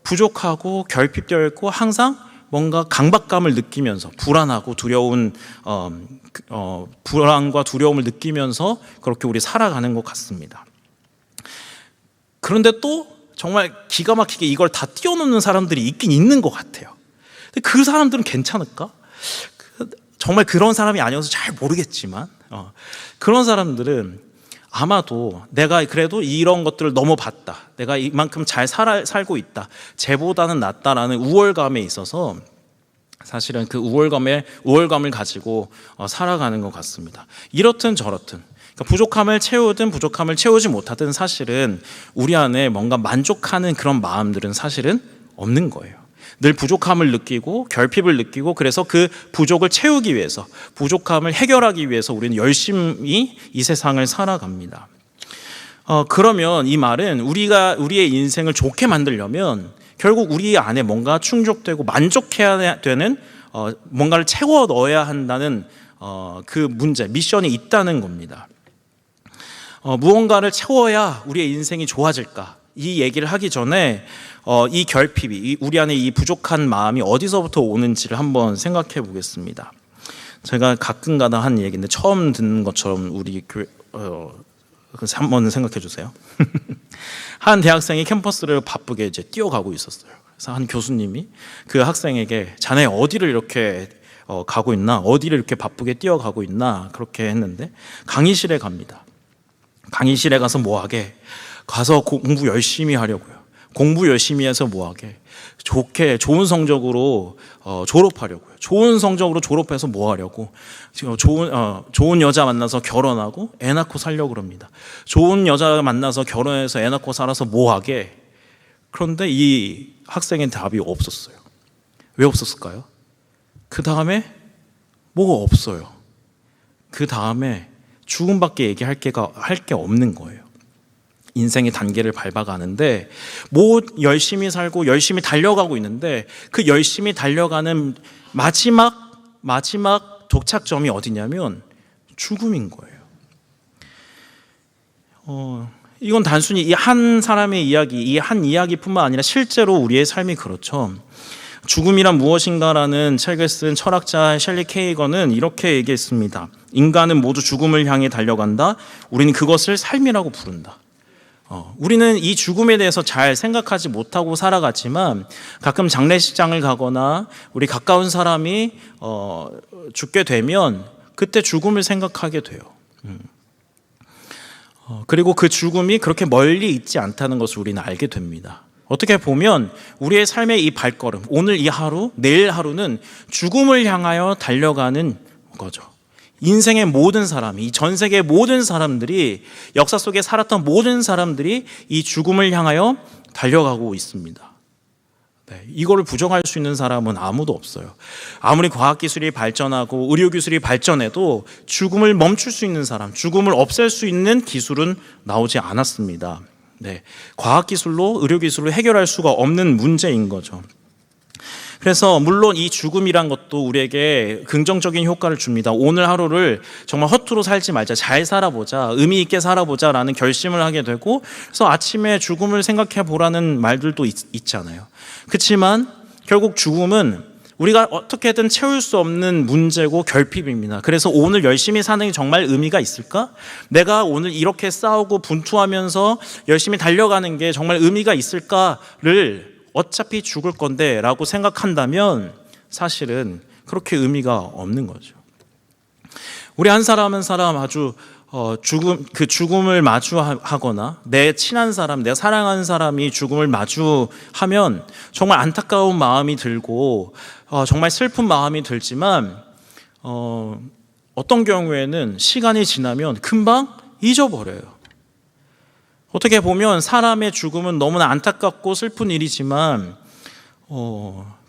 부족하고 결핍되어 있고 항상 뭔가 강박감을 느끼면서 불안하고 두려운 불안과 두려움을 느끼면서 그렇게 우리 살아가는 것 같습니다. 그런데 또 정말 기가 막히게 이걸 다 뛰어넘는 사람들이 있긴 있는 것 같아요. 근데 그 사람들은 괜찮을까? 정말 그런 사람이 아니어서 잘 모르겠지만 그런 사람들은 아마도 내가 그래도 이런 것들을 넘어봤다, 내가 이만큼 잘 살고 있다, 쟤보다는 낫다라는 우월감에 있어서 사실은 그 우월감을 가지고 살아가는 것 같습니다. 이렇든 저렇든, 그러니까 부족함을 채우든 부족함을 채우지 못하든 사실은 우리 안에 뭔가 만족하는 그런 마음들은 사실은 없는 거예요. 늘 부족함을 느끼고 결핍을 느끼고, 그래서 그 부족을 채우기 위해서, 부족함을 해결하기 위해서 우리는 열심히 이 세상을 살아갑니다. 그러면 이 말은 우리의 인생을 좋게 만들려면 결국 우리 안에 뭔가 충족되고 만족해야 되는 뭔가를 채워 넣어야 한다는 그 문제, 미션이 있다는 겁니다. 무언가를 채워야 우리의 인생이 좋아질까? 이 얘기를 하기 전에 이 결핍이, 우리 안에 이 부족한 마음이 어디서부터 오는지를 한번 생각해 보겠습니다. 제가 가끔가다 한 얘기인데 처음 듣는 것처럼 우리 교회 그래서 한번 생각해 주세요. 한 대학생이 캠퍼스를 바쁘게 이제 뛰어가고 있었어요. 그래서 한 교수님이 그 학생에게 자네 어디를 이렇게 가고 있나? 어디를 이렇게 바쁘게 뛰어가고 있나? 그렇게 했는데 강의실에 갑니다. 강의실에 가서 뭐 하게? 가서 공부 열심히 하려고요. 공부 열심히 해서 뭐 하게? 좋은 성적으로 졸업하려고요. 좋은 성적으로 졸업해서 뭐 하려고? 좋은 여자 만나서 결혼하고 애 낳고 살려고 그럽니다. 좋은 여자 만나서 결혼해서 애 낳고 살아서 뭐 하게? 그런데 이 학생의 답이 없었어요. 왜 없었을까요? 그 다음에 뭐가 없어요. 그 다음에 죽음밖에 얘기할 게 없는 거예요. 인생의 단계를 밟아가는데 열심히 살고 열심히 달려가고 있는데 그 열심히 달려가는 마지막 도착점이 어디냐면 죽음인 거예요. 이건 단순히 이 한 사람의 이야기, 이 한 이야기뿐만 아니라 실제로 우리의 삶이 그렇죠. 죽음이란 무엇인가라는 책을 쓴 철학자 셸리 케이건은 이렇게 얘기했습니다. 인간은 모두 죽음을 향해 달려간다. 우리는 그것을 삶이라고 부른다. 우리는 이 죽음에 대해서 잘 생각하지 못하고 살아갔지만 가끔 장례식장을 가거나 우리 가까운 사람이 죽게 되면 그때 죽음을 생각하게 돼요. 그리고 그 죽음이 그렇게 멀리 있지 않다는 것을 우리는 알게 됩니다. 어떻게 보면 우리의 삶의 이 발걸음, 오늘 이 하루, 내일 하루는 죽음을 향하여 달려가는 거죠. 인생의 모든 사람이, 이 전 세계의 모든 사람들이, 역사 속에 살았던 모든 사람들이 이 죽음을 향하여 달려가고 있습니다. 이거를 부정할 수 있는 사람은 아무도 없어요. 아무리 과학기술이 발전하고 의료기술이 발전해도 죽음을 멈출 수 있는 사람, 죽음을 없앨 수 있는 기술은 나오지 않았습니다. 과학기술로, 의료기술로 해결할 수가 없는 문제인 거죠. 그래서 물론 이 죽음이란 것도 우리에게 긍정적인 효과를 줍니다. 오늘 하루를 정말 허투루 살지 말자, 잘 살아보자, 의미 있게 살아보자라는 결심을 하게 되고, 그래서 아침에 죽음을 생각해 보라는 말들도 있잖아요. 그렇지만 결국 죽음은 우리가 어떻게든 채울 수 없는 문제고 결핍입니다. 그래서 오늘 열심히 사는 게 정말 의미가 있을까? 내가 오늘 이렇게 싸우고 분투하면서 열심히 달려가는 게 정말 의미가 있을까를 어차피 죽을 건데 라고 생각한다면 사실은 그렇게 의미가 없는 거죠. 우리 한 사람 한 사람 아주 죽음을 마주하거나 내 친한 사람, 내가 사랑하는 사람이 죽음을 마주하면 정말 안타까운 마음이 들고 정말 슬픈 마음이 들지만 어떤 경우에는 시간이 지나면 금방 잊어버려요. 어떻게 보면 사람의 죽음은 너무나 안타깝고 슬픈 일이지만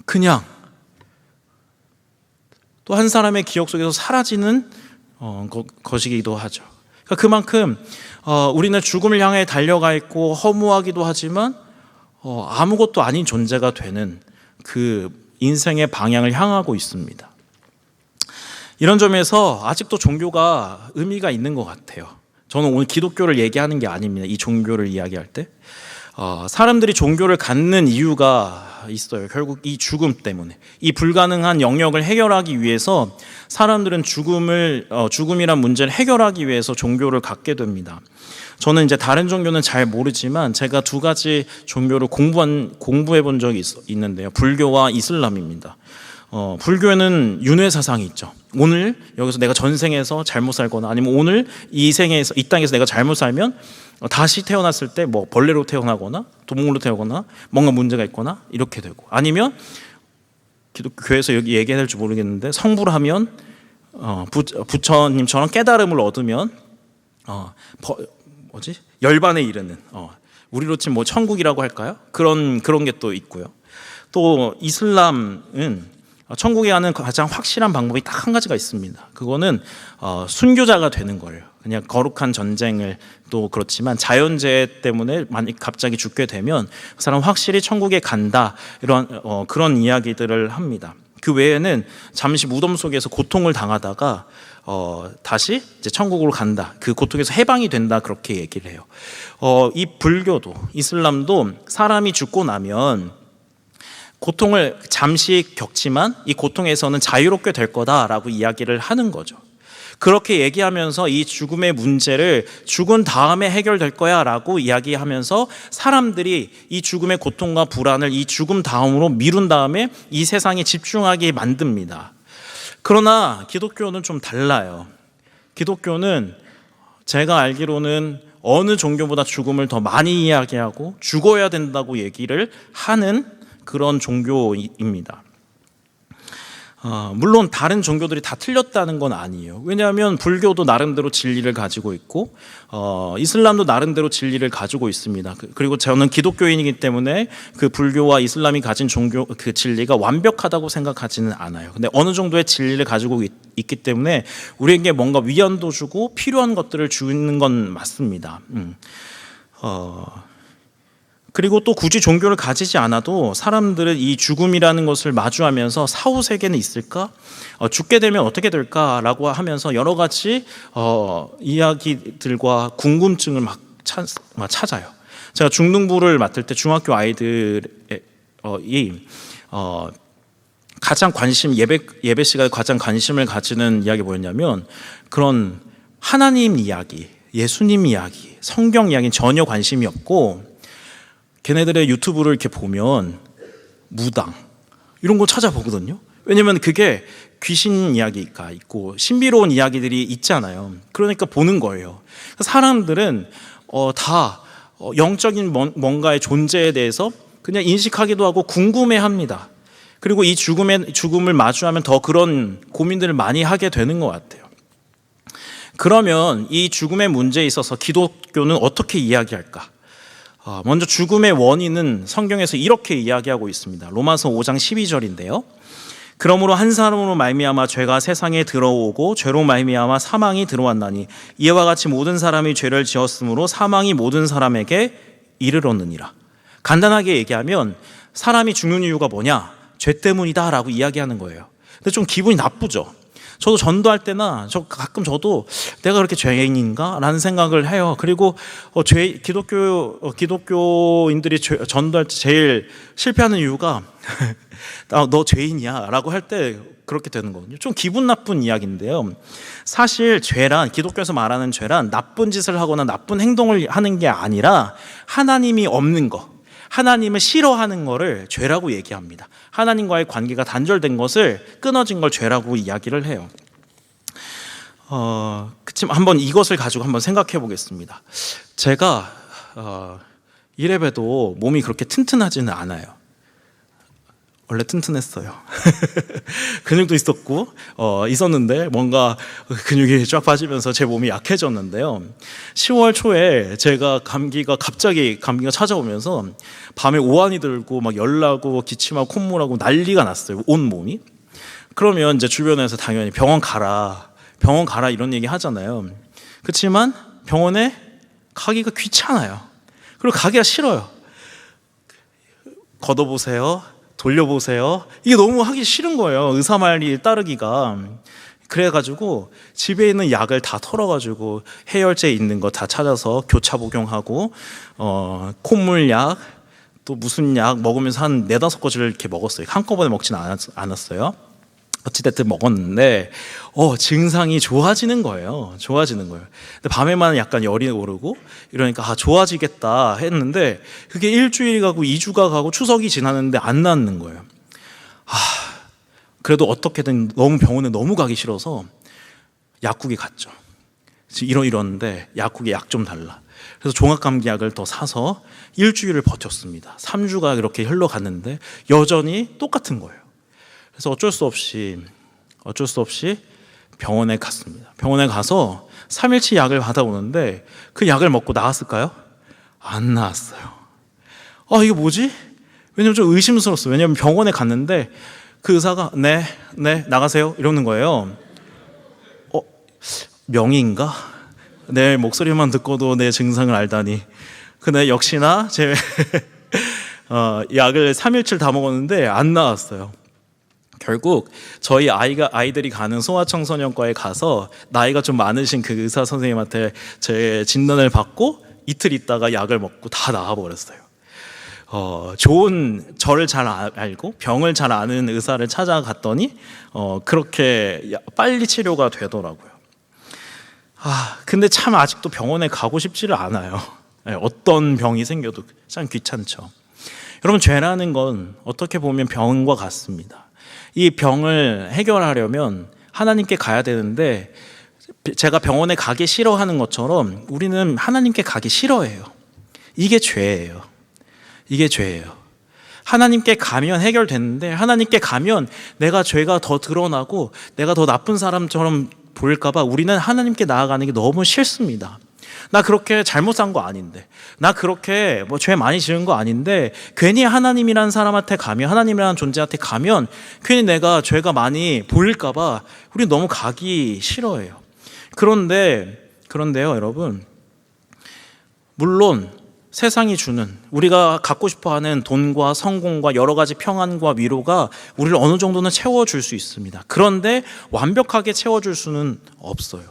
그냥 또 한 사람의 기억 속에서 사라지는 것이기도 하죠. 그러니까 그만큼 우리는 죽음을 향해 달려가 있고 허무하기도 하지만 아무것도 아닌 존재가 되는 그 인생의 방향을 향하고 있습니다. 이런 점에서 아직도 종교가 의미가 있는 것 같아요. 저는 오늘 기독교를 얘기하는 게 아닙니다. 이 종교를 이야기할 때 사람들이 종교를 갖는 이유가 있어요. 결국 이 죽음 때문에, 이 불가능한 영역을 해결하기 위해서 사람들은 죽음이란 문제를 해결하기 위해서 종교를 갖게 됩니다. 저는 이제 다른 종교는 잘 모르지만 제가 두 가지 종교를 공부해 본 적이 있는데요. 불교와 이슬람입니다. 불교에는 윤회 사상이 있죠. 오늘 여기서 내가 전생에서 잘못 살거나 아니면 오늘 이 땅에서 내가 잘못 살면 다시 태어났을 때 뭐 벌레로 태어나거나 동물로 태어나거나 뭔가 문제가 있거나 이렇게 되고, 아니면 기독교에서 여기 얘기해야 될지 모르겠는데 성불 하면 부처님처럼 깨달음을 얻으면 열반에 이르는 우리로 치면 뭐 천국이라고 할까요? 그런 게 또 있고요. 또 이슬람은 천국에 가는 가장 확실한 방법이 딱 한 가지가 있습니다. 그거는 순교자가 되는 거예요. 그냥 거룩한 전쟁을 또 그렇지만 자연재해 때문에 만약 갑자기 죽게 되면 그 사람 확실히 천국에 간다, 이런 그런 이야기들을 합니다. 그 외에는 잠시 무덤 속에서 고통을 당하다가 다시 이제 천국으로 간다. 그 고통에서 해방이 된다. 그렇게 얘기를 해요. 이 불교도 이슬람도 사람이 죽고 나면 고통을 잠시 겪지만 이 고통에서는 자유롭게 될 거다라고 이야기를 하는 거죠. 그렇게 얘기하면서 이 죽음의 문제를 죽은 다음에 해결될 거야 라고 이야기하면서 사람들이 이 죽음의 고통과 불안을 이 죽음 다음으로 미룬 다음에 이 세상에 집중하게 만듭니다. 그러나 기독교는 좀 달라요. 기독교는 제가 알기로는 어느 종교보다 죽음을 더 많이 이야기하고 죽어야 된다고 얘기를 하는 그런 종교입니다. 물론 다른 종교들이 다 틀렸다는 건 아니에요. 왜냐하면 불교도 나름대로 진리를 가지고 있고 이슬람도 나름대로 진리를 가지고 있습니다. 그리고 저는 기독교인이기 때문에 그 불교와 이슬람이 가진 종교 그 진리가 완벽하다고 생각하지는 않아요. 근데 어느 정도의 진리를 가지고 있기 때문에 우리에게 뭔가 위안도 주고 필요한 것들을 주는 건 맞습니다. 그리고 또 굳이 종교를 가지지 않아도 사람들은 이 죽음이라는 것을 마주하면서 사후세계는 있을까? 죽게 되면 어떻게 될까라고 하면서 여러 가지 이야기들과 궁금증을 막 찾아요. 제가 중등부를 맡을 때 중학교 아이들이 가장 예배 시간에 가장 관심을 가지는 이야기 뭐였냐면 그런 하나님 이야기, 예수님 이야기, 성경 이야기는 전혀 관심이 없고 걔네들의 유튜브를 이렇게 보면 무당 이런 거 찾아보거든요. 왜냐면 그게 귀신 이야기가 있고 신비로운 이야기들이 있잖아요. 그러니까 보는 거예요. 사람들은 다 영적인 뭔가의 존재에 대해서 그냥 인식하기도 하고 궁금해합니다. 그리고 이 죽음을 마주하면 더 그런 고민들을 많이 하게 되는 것 같아요. 그러면 이 죽음의 문제에 있어서 기독교는 어떻게 이야기할까? 먼저 죽음의 원인은 성경에서 이렇게 이야기하고 있습니다. 로마서 5장 12절인데요. 그러므로 한 사람으로 말미암아 죄가 세상에 들어오고 죄로 말미암아 사망이 들어왔나니 이와 같이 모든 사람이 죄를 지었으므로 사망이 모든 사람에게 이르렀느니라. 간단하게 얘기하면 사람이 죽는 이유가 뭐냐? 죄 때문이다 라고 이야기하는 거예요. 근데 좀 기분이 나쁘죠. 저도 전도할 때나 가끔 저도 내가 그렇게 죄인인가? 라는 생각을 해요. 그리고 기독교인들이 전도할 때 제일 실패하는 이유가 너 죄인이야 라고 할 때 그렇게 되는 거거든요. 좀 기분 나쁜 이야기인데요. 사실 죄란, 기독교에서 말하는 죄란 나쁜 짓을 하거나 나쁜 행동을 하는 게 아니라 하나님이 없는 거, 하나님을 싫어하는 거를 죄라고 얘기합니다. 하나님과의 관계가 단절된 것을, 끊어진 걸 죄라고 이야기를 해요. 그치만 한번 이것을 가지고 한번 생각해 보겠습니다. 제가 이래봬도 몸이 그렇게 튼튼하지는 않아요. 원래 튼튼했어요. 근육도 있었는데 뭔가 근육이 쫙 빠지면서 제 몸이 약해졌는데요. 10월 초에 제가 갑자기 감기가 찾아오면서 밤에 오한이 들고 막 열나고 기침하고 콧물하고 난리가 났어요. 온 몸이. 그러면 이제 주변에서 당연히 병원 가라 이런 얘기 하잖아요. 그렇지만 병원에 가기가 귀찮아요. 그리고 가기가 싫어요. 걷어보세요. 돌려보세요. 이게 너무 하기 싫은 거예요. 의사 말이 따르기가. 그래가지고 집에 있는 약을 다 털어가지고 해열제 있는 거 다 찾아서 교차 복용하고 콧물약 또 무슨 약 먹으면서 한 4-5가지를 이렇게 먹었어요. 한꺼번에 먹지는 않았어요. 어찌됐든 먹었는데 증상이 좋아지는 거예요. 근데 밤에만 약간 열이 오르고 이러니까 좋아지겠다 했는데 그게 일주일이 가고 2주가 가고 추석이 지났는데 안 낫는 거예요. 그래도 어떻게든 병원에 너무 가기 싫어서 약국에 갔죠. 이러는데 약국에 약 좀 달라. 그래서 종합감기약을 더 사서 일주일을 버텼습니다. 3주가 이렇게 흘러갔는데 여전히 똑같은 거예요. 그래서 어쩔 수 없이 병원에 갔습니다. 병원에 가서 3일치 약을 받아오는데 그 약을 먹고 나았을까요? 안 나았어요. 이게 뭐지? 왜냐면 좀 의심스러웠어요. 왜냐면 병원에 갔는데 그 의사가 네 나가세요 이러는 거예요. 명의인가? 내 목소리만 듣고도 내 증상을 알다니. 근데 역시나 제 약을 3일치를 다 먹었는데 안 나았어요. 결국 저희 아이들이 가는 소아청소년과에 가서 나이가 좀 많으신 그 의사 선생님한테 제 진단을 받고 이틀 있다가 약을 먹고 다 나아버렸어요. 좋은 저를 잘 알고 병을 잘 아는 의사를 찾아갔더니 그렇게 빨리 치료가 되더라고요. 근데 참 아직도 병원에 가고 싶지를 않아요. 어떤 병이 생겨도 참 귀찮죠. 여러분, 죄라는 건 어떻게 보면 병과 같습니다. 이 병을 해결하려면 하나님께 가야 되는데, 제가 병원에 가기 싫어하는 것처럼 우리는 하나님께 가기 싫어해요. 이게 죄예요. 이게 죄예요. 하나님께 가면 해결되는데, 하나님께 가면 내가 죄가 더 드러나고 내가 더 나쁜 사람처럼 보일까봐 우리는 하나님께 나아가는 게 너무 싫습니다. 나 그렇게 잘못 산 거 아닌데, 나 그렇게 죄 많이 지은 거 아닌데, 괜히 하나님이라는 사람한테 가면, 하나님이라는 존재한테 가면 괜히 내가 죄가 많이 보일까봐 우리 너무 가기 싫어해요. 그런데요, 여러분, 물론 세상이 주는, 우리가 갖고 싶어하는 돈과 성공과 여러 가지 평안과 위로가 우리를 어느 정도는 채워줄 수 있습니다. 그런데 완벽하게 채워줄 수는 없어요.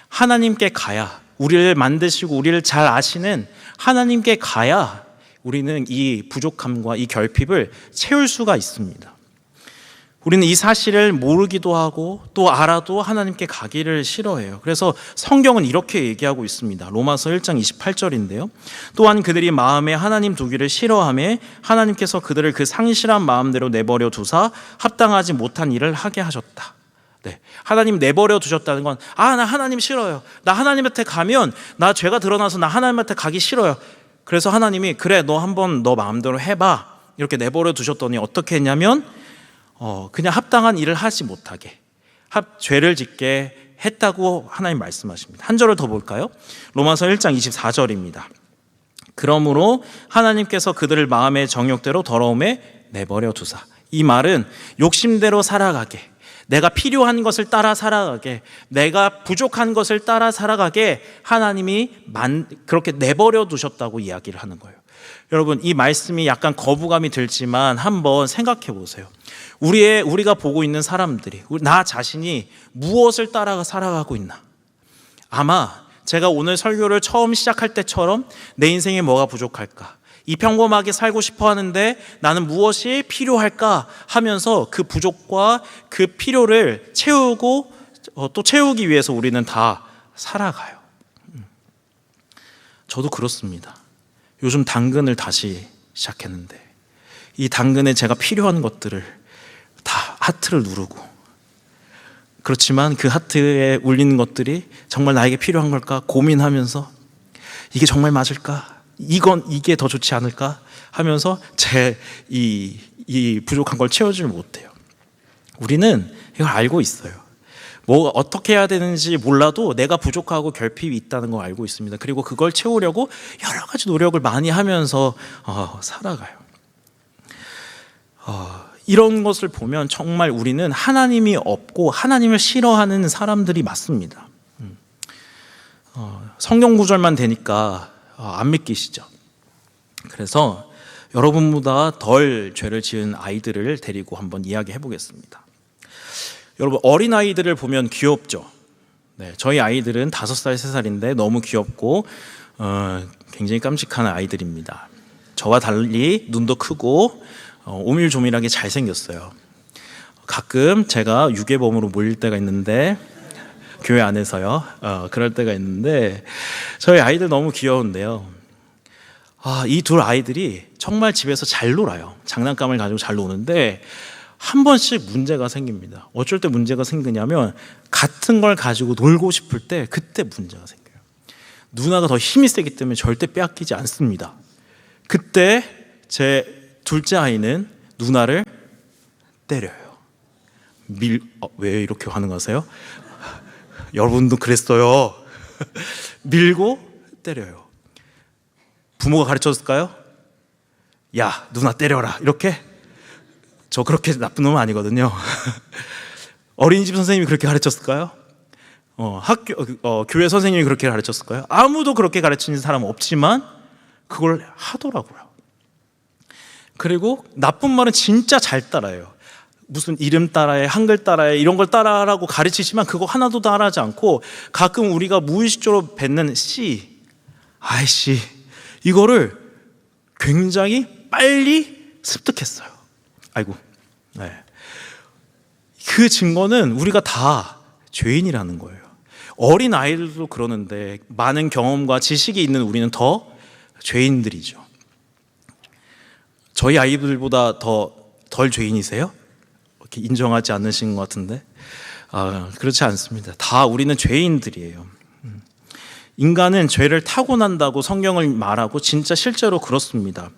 하나님께 가야, 우리를 만드시고 우리를 잘 아시는 하나님께 가야 우리는 이 부족함과 이 결핍을 채울 수가 있습니다. 우리는 이 사실을 모르기도 하고 또 알아도 하나님께 가기를 싫어해요. 그래서 성경은 이렇게 얘기하고 있습니다. 로마서 1장 28절인데요. 또한 그들이 마음에 하나님 두기를 싫어하매 하나님께서 그들을 그 상실한 마음대로 내버려 두사 합당하지 못한 일을 하게 하셨다. 네, 하나님 내버려 두셨다는 건, 나 하나님 싫어요. 나 하나님한테 가면 나 죄가 드러나서 나 하나님한테 가기 싫어요. 그래서 하나님이 그래, 너 한번 너 마음대로 해봐, 이렇게 내버려 두셨더니 어떻게 했냐면 그냥 합당한 일을 하지 못하게 죄를 짓게 했다고 하나님 말씀하십니다. 한 절을 더 볼까요? 로마서 1장 24절입니다. 그러므로 하나님께서 그들을 마음의 정욕대로 더러움에 내버려 두사. 이 말은 욕심대로 살아가게, 내가 필요한 것을 따라 살아가게, 내가 부족한 것을 따라 살아가게 하나님이 그렇게 내버려 두셨다고 이야기를 하는 거예요. 여러분, 이 말씀이 약간 거부감이 들지만 한번 생각해 보세요. 우리가 보고 있는 사람들이, 나 자신이 무엇을 따라 살아가고 있나? 아마 제가 오늘 설교를 처음 시작할 때처럼 내 인생에 뭐가 부족할까? 이 평범하게 살고 싶어 하는데 나는 무엇이 필요할까 하면서 그 부족과 그 필요를 채우고 또 채우기 위해서 우리는 다 살아가요. 저도 그렇습니다. 요즘 당근을 다시 시작했는데 이 당근에 제가 필요한 것들을 다 하트를 누르고, 그렇지만 그 하트에 울리는 것들이 정말 나에게 필요한 걸까 고민하면서 이게 정말 맞을까? 이게 더 좋지 않을까? 하면서 제 이 부족한 걸 채우지 못해요. 우리는 이걸 알고 있어요. 어떻게 해야 되는지 몰라도 내가 부족하고 결핍이 있다는 걸 알고 있습니다. 그리고 그걸 채우려고 여러 가지 노력을 많이 하면서 살아가요. 이런 것을 보면 정말 우리는 하나님이 없고 하나님을 싫어하는 사람들이 맞습니다. 성경 구절만 되니까 안 믿기시죠? 그래서 여러분보다 덜 죄를 지은 아이들을 데리고 한번 이야기해 보겠습니다. 여러분, 어린아이들을 보면 귀엽죠? 네, 저희 아이들은 5살, 3살인데 너무 귀엽고 굉장히 깜찍한 아이들입니다. 저와 달리 눈도 크고 오밀조밀하게 잘생겼어요. 가끔 제가 유괴범으로 몰릴 때가 있는데, 교회 안에서요. 그럴 때가 있는데 저희 아이들 너무 귀여운데요. 이 둘 아이들이 정말 집에서 잘 놀아요. 장난감을 가지고 잘 노는데 한 번씩 문제가 생깁니다. 어쩔 때 문제가 생기냐면 같은 걸 가지고 놀고 싶을 때 그때 문제가 생겨요. 누나가 더 힘이 세기 때문에 절대 빼앗기지 않습니다. 그때 제 둘째 아이는 누나를 때려요. 왜 이렇게 반응하세요? 여러분도 그랬어요. 밀고 때려요. 부모가 가르쳐줬을까요? 야, 누나 때려라, 이렇게? 저 그렇게 나쁜 놈은 아니거든요. 어린이집 선생님이 그렇게 가르쳤을까요? 교회 선생님이 그렇게 가르쳤을까요? 아무도 그렇게 가르치는 사람은 없지만 그걸 하더라고요. 그리고 나쁜 말은 진짜 잘 따라요. 무슨 이름 따라해, 한글 따라해 이런 걸 따라하라고 가르치지만 그거 하나도 따라하지 않고 가끔 우리가 무의식적으로 뱉는 씨, 아이씨 이거를 굉장히 빨리 습득했어요. 아이고. 네. 그 증거는 우리가 다 죄인이라는 거예요. 어린 아이들도 그러는데 많은 경험과 지식이 있는 우리는 더 죄인들이죠. 저희 아이들보다 덜 죄인이세요? 이렇게 인정하지 않으신 것 같은데 그렇지 않습니다. 다 우리는 죄인들이에요. 인간은 죄를 타고난다고 성경을 말하고 진짜 실제로 그렇습니다.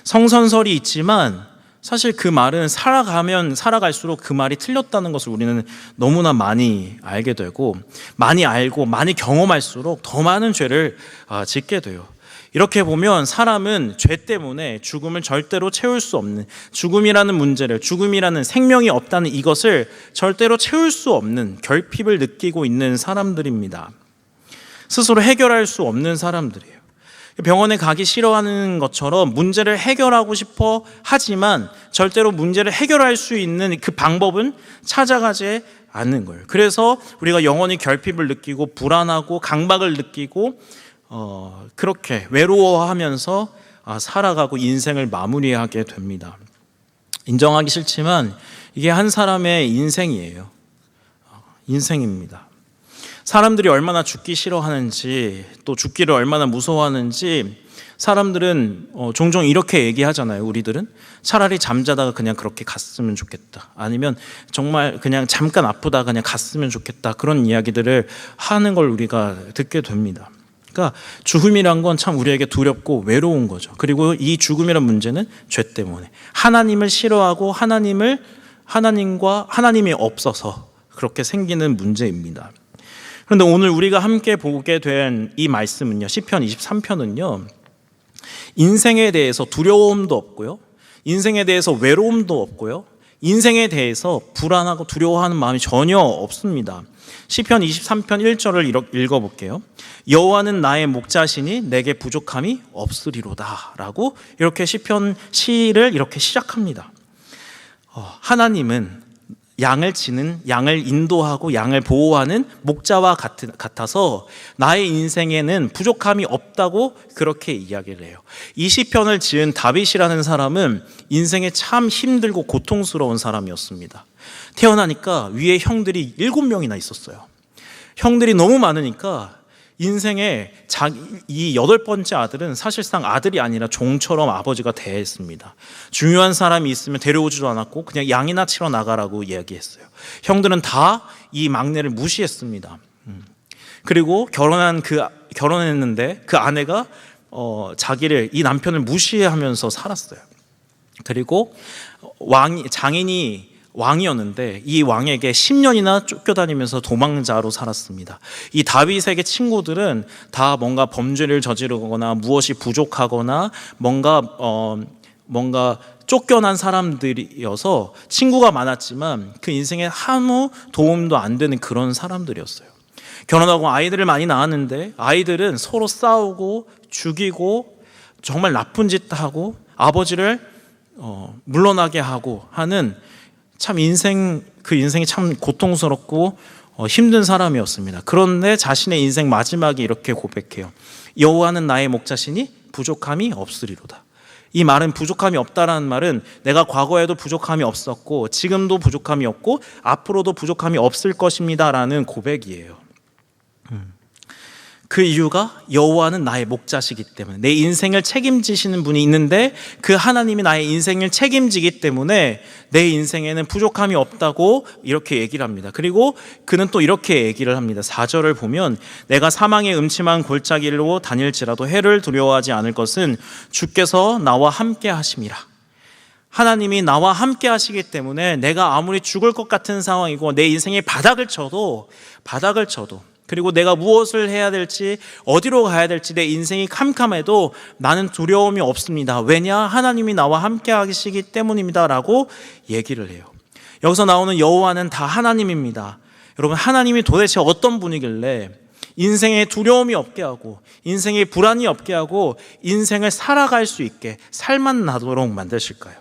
성선설이 있지만 사실 그 말은 살아가면 살아갈수록 그 말이 틀렸다는 것을 우리는 너무나 많이 알게 되고 많이 알고 많이 경험할수록 더 많은 죄를 짓게 돼요. 이렇게 보면 사람은 죄 때문에 죽음을 절대로 채울 수 없는, 죽음이라는 문제를, 죽음이라는 생명이 없다는 이것을 절대로 채울 수 없는 결핍을 느끼고 있는 사람들입니다. 스스로 해결할 수 없는 사람들이에요. 병원에 가기 싫어하는 것처럼 문제를 해결하고 싶어 하지만 절대로 문제를 해결할 수 있는 그 방법은 찾아가지 않는 거예요. 그래서 우리가 영원히 결핍을 느끼고 불안하고 강박을 느끼고 그렇게 외로워하면서 살아가고 인생을 마무리하게 됩니다. 인정하기 싫지만 이게 한 사람의 인생이에요. 인생입니다. 사람들이 얼마나 죽기 싫어하는지 또 죽기를 얼마나 무서워하는지 사람들은 종종 이렇게 얘기하잖아요. 우리들은 차라리 잠자다가 그냥 그렇게 갔으면 좋겠다, 아니면 정말 그냥 잠깐 아프다가 그냥 갔으면 좋겠다, 그런 이야기들을 하는 걸 우리가 듣게 됩니다. 그러니까 죽음이란 건 참 우리에게 두렵고 외로운 거죠. 그리고 이 죽음이란 문제는 죄 때문에 하나님을 싫어하고 하나님이 없어서 그렇게 생기는 문제입니다. 그런데 오늘 우리가 함께 보게 된 이 말씀은요, 시편 23편은요 인생에 대해서 두려움도 없고요, 인생에 대해서 외로움도 없고요, 인생에 대해서 불안하고 두려워하는 마음이 전혀 없습니다. 시편 23편 1절을 읽어볼게요. 여호와는 나의 목자시니 내게 부족함이 없으리로다 라고 이렇게 시편 시를 이렇게 시작합니다. 하나님은 양을 치는, 양을 인도하고 양을 보호하는 목자와 같아서 나의 인생에는 부족함이 없다고 그렇게 이야기를 해요. 이 시편을 지은 다윗이라는 사람은 인생에 참 힘들고 고통스러운 사람이었습니다. 태어나니까 위에 형들이 7명이나 있었어요. 형들이 너무 많으니까 인생에 이 8번째 아들은 사실상 아들이 아니라 종처럼 아버지가 대했습니다. 중요한 사람이 있으면 데려오지도 않았고 그냥 양이나 치러 나가라고 이야기했어요. 형들은 다 이 막내를 무시했습니다. 그리고 결혼했는데 그 아내가 이 남편을 무시하면서 살았어요. 그리고 장인이 왕이었는데 이 왕에게 10년이나 쫓겨다니면서 도망자로 살았습니다. 이 다윗에게 친구들은 다 뭔가 범죄를 저지르거나 무엇이 부족하거나 뭔가 쫓겨난 사람들이어서 친구가 많았지만 그 인생에 아무 도움도 안 되는 그런 사람들이었어요. 결혼하고 아이들을 많이 낳았는데 아이들은 서로 싸우고 죽이고 정말 나쁜 짓 하고 아버지를 물러나게 하고 하는 참 그 인생이 참 고통스럽고 힘든 사람이었습니다. 그런데 자신의 인생 마지막에 이렇게 고백해요. 여호와는 나의 목자시니 부족함이 없으리로다. 이 말은 부족함이 없다라는 말은 내가 과거에도 부족함이 없었고 지금도 부족함이 없고 앞으로도 부족함이 없을 것입니다라는 고백이에요. 그 이유가 여호와는 나의 목자시기 때문에, 내 인생을 책임지시는 분이 있는데 그 하나님이 나의 인생을 책임지기 때문에 내 인생에는 부족함이 없다고 이렇게 얘기를 합니다. 그리고 그는 또 이렇게 얘기를 합니다. 4절을 보면 내가 사망의 음침한 골짜기로 다닐지라도 해를 두려워하지 않을 것은 주께서 나와 함께 하심이라. 하나님이 나와 함께 하시기 때문에 내가 아무리 죽을 것 같은 상황이고 내 인생에 바닥을 쳐도 그리고 내가 무엇을 해야 될지 어디로 가야 될지 내 인생이 캄캄해도 나는 두려움이 없습니다. 왜냐? 하나님이 나와 함께 하시기 때문입니다 라고 얘기를 해요. 여기서 나오는 여호와는 다 하나님입니다. 여러분, 하나님이 도대체 어떤 분이길래 인생에 두려움이 없게 하고 인생에 불안이 없게 하고 인생을 살아갈 수 있게 살만 나도록 만드실까요?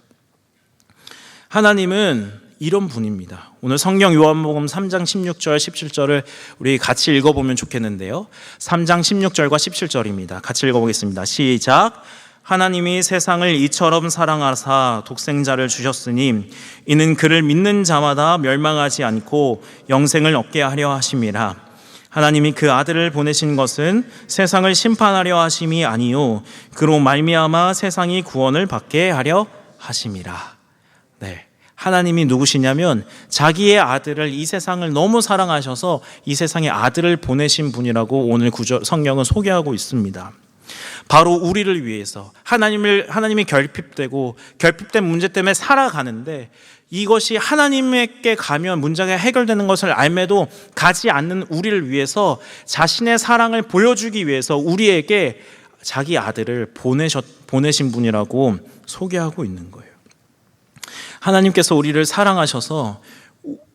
하나님은 이런 분입니다. 오늘 성경 요한복음 3장 16절 17절을 우리 같이 읽어보면 좋겠는데요. 3장 16절과 17절입니다. 같이 읽어보겠습니다. 시작. 하나님이 세상을 이처럼 사랑하사 독생자를 주셨으니 이는 그를 믿는 자마다 멸망하지 않고 영생을 얻게 하려 하심이라. 하나님이 그 아들을 보내신 것은 세상을 심판하려 하심이 아니요 그로 말미암아 세상이 구원을 받게 하려 하심이라. 네. 하나님이 누구시냐면 자기의 아들을 이 세상을 너무 사랑하셔서 이 세상에 아들을 보내신 분이라고 오늘 성경은 소개하고 있습니다. 바로 우리를 위해서 하나님이 결핍된 문제 때문에 살아가는데 이것이 하나님께 가면 문제가 해결되는 것을 알매도 가지 않는 우리를 위해서 자신의 사랑을 보여주기 위해서 우리에게 자기 아들을 보내신 분이라고 소개하고 있는 거예요. 하나님께서 우리를 사랑하셔서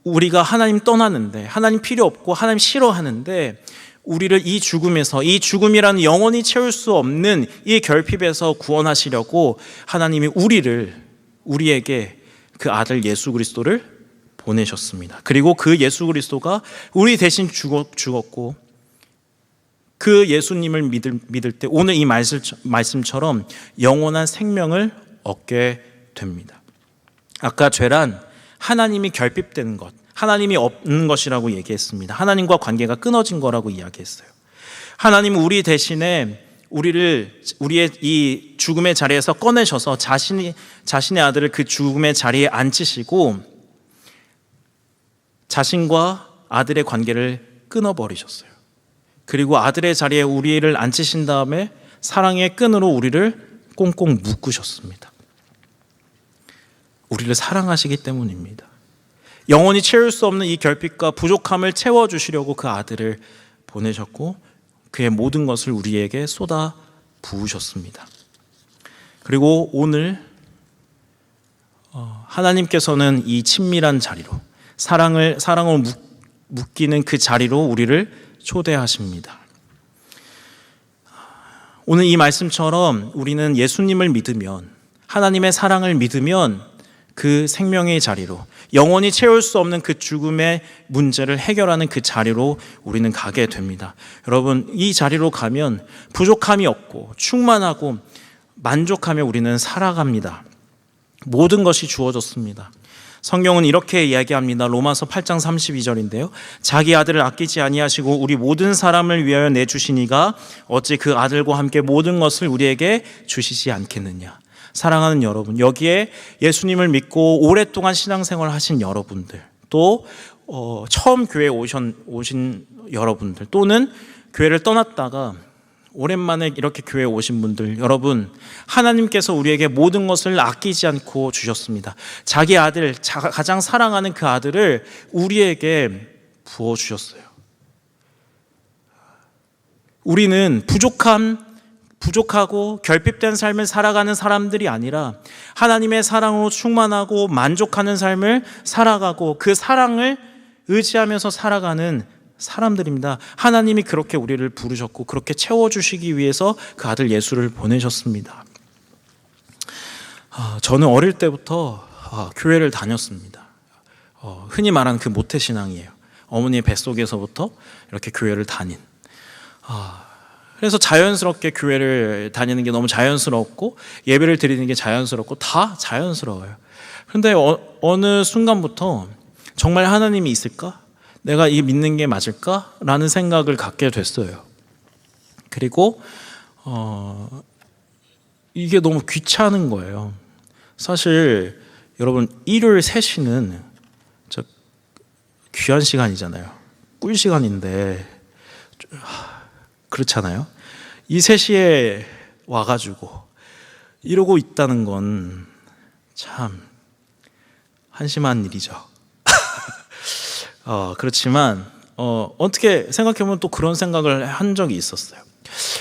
우리가 하나님 떠나는데 하나님 필요 없고 하나님 싫어하는데 우리를 이 죽음이라는 영원히 채울 수 없는 이 결핍에서 구원하시려고 하나님이 우리에게 그 아들 예수 그리스도를 보내셨습니다. 그리고 그 예수 그리스도가 우리 대신 죽었고 그 예수님을 믿을 때 오늘 이 말씀처럼 영원한 생명을 얻게 됩니다. 아까 죄란 하나님이 결핍되는 것, 하나님이 없는 것이라고 얘기했습니다. 하나님과 관계가 끊어진 거라고 이야기했어요. 하나님은 우리 대신에 우리의 이 죽음의 자리에서 꺼내셔서 자신의 아들을 그 죽음의 자리에 앉히시고 자신과 아들의 관계를 끊어버리셨어요. 그리고 아들의 자리에 우리를 앉히신 다음에 사랑의 끈으로 우리를 꽁꽁 묶으셨습니다. 우리를 사랑하시기 때문입니다. 영원히 채울 수 없는 이 결핍과 부족함을 채워주시려고 그 아들을 보내셨고 그의 모든 것을 우리에게 쏟아 부으셨습니다. 그리고 오늘 하나님께서는 이 친밀한 자리로 사랑으로 묶이는 그 자리로 우리를 초대하십니다. 오늘 이 말씀처럼 우리는 예수님을 믿으면 하나님의 사랑을 믿으면 그 생명의 자리로 영원히 채울 수 없는 그 죽음의 문제를 해결하는 그 자리로 우리는 가게 됩니다. 여러분 이 자리로 가면 부족함이 없고 충만하고 만족하며 우리는 살아갑니다. 모든 것이 주어졌습니다. 성경은 이렇게 이야기합니다. 로마서 8장 32절인데요. 자기 아들을 아끼지 아니하시고 우리 모든 사람을 위하여 내주시니가 어찌 그 아들과 함께 모든 것을 우리에게 주시지 않겠느냐. 사랑하는 여러분, 여기에 예수님을 믿고 오랫동안 신앙생활을 하신 여러분들, 또 처음 교회에 오신 여러분들, 또는 교회를 떠났다가 오랜만에 이렇게 교회에 오신 분들, 여러분 하나님께서 우리에게 모든 것을 아끼지 않고 주셨습니다. 자기 아들, 가장 사랑하는 그 아들을 우리에게 부어주셨어요. 우리는 부족하고 결핍된 삶을 살아가는 사람들이 아니라 하나님의 사랑으로 충만하고 만족하는 삶을 살아가고 그 사랑을 의지하면서 살아가는 사람들입니다. 하나님이 그렇게 우리를 부르셨고 그렇게 채워주시기 위해서 그 아들 예수를 보내셨습니다. 저는 어릴 때부터 교회를 다녔습니다. 흔히 말하는 그 모태신앙이에요. 어머니의 뱃속에서부터 이렇게 교회를 다닌. 그래서 자연스럽게 교회를 다니는 게 너무 자연스럽고 예배를 드리는 게 자연스럽고 다 자연스러워요. 그런데 어느 순간부터 정말 하나님이 있을까? 내가 이 믿는 게 맞을까? 라는 생각을 갖게 됐어요. 그리고 이게 너무 귀찮은 거예요. 사실 여러분 일요일 3시는 귀한 시간이잖아요. 꿀 시간인데 그렇잖아요. 이 3시에 와가지고 이러고 있다는 건 참 한심한 일이죠. 그렇지만 어떻게 생각해보면 또 그런 생각을 한 적이 있었어요.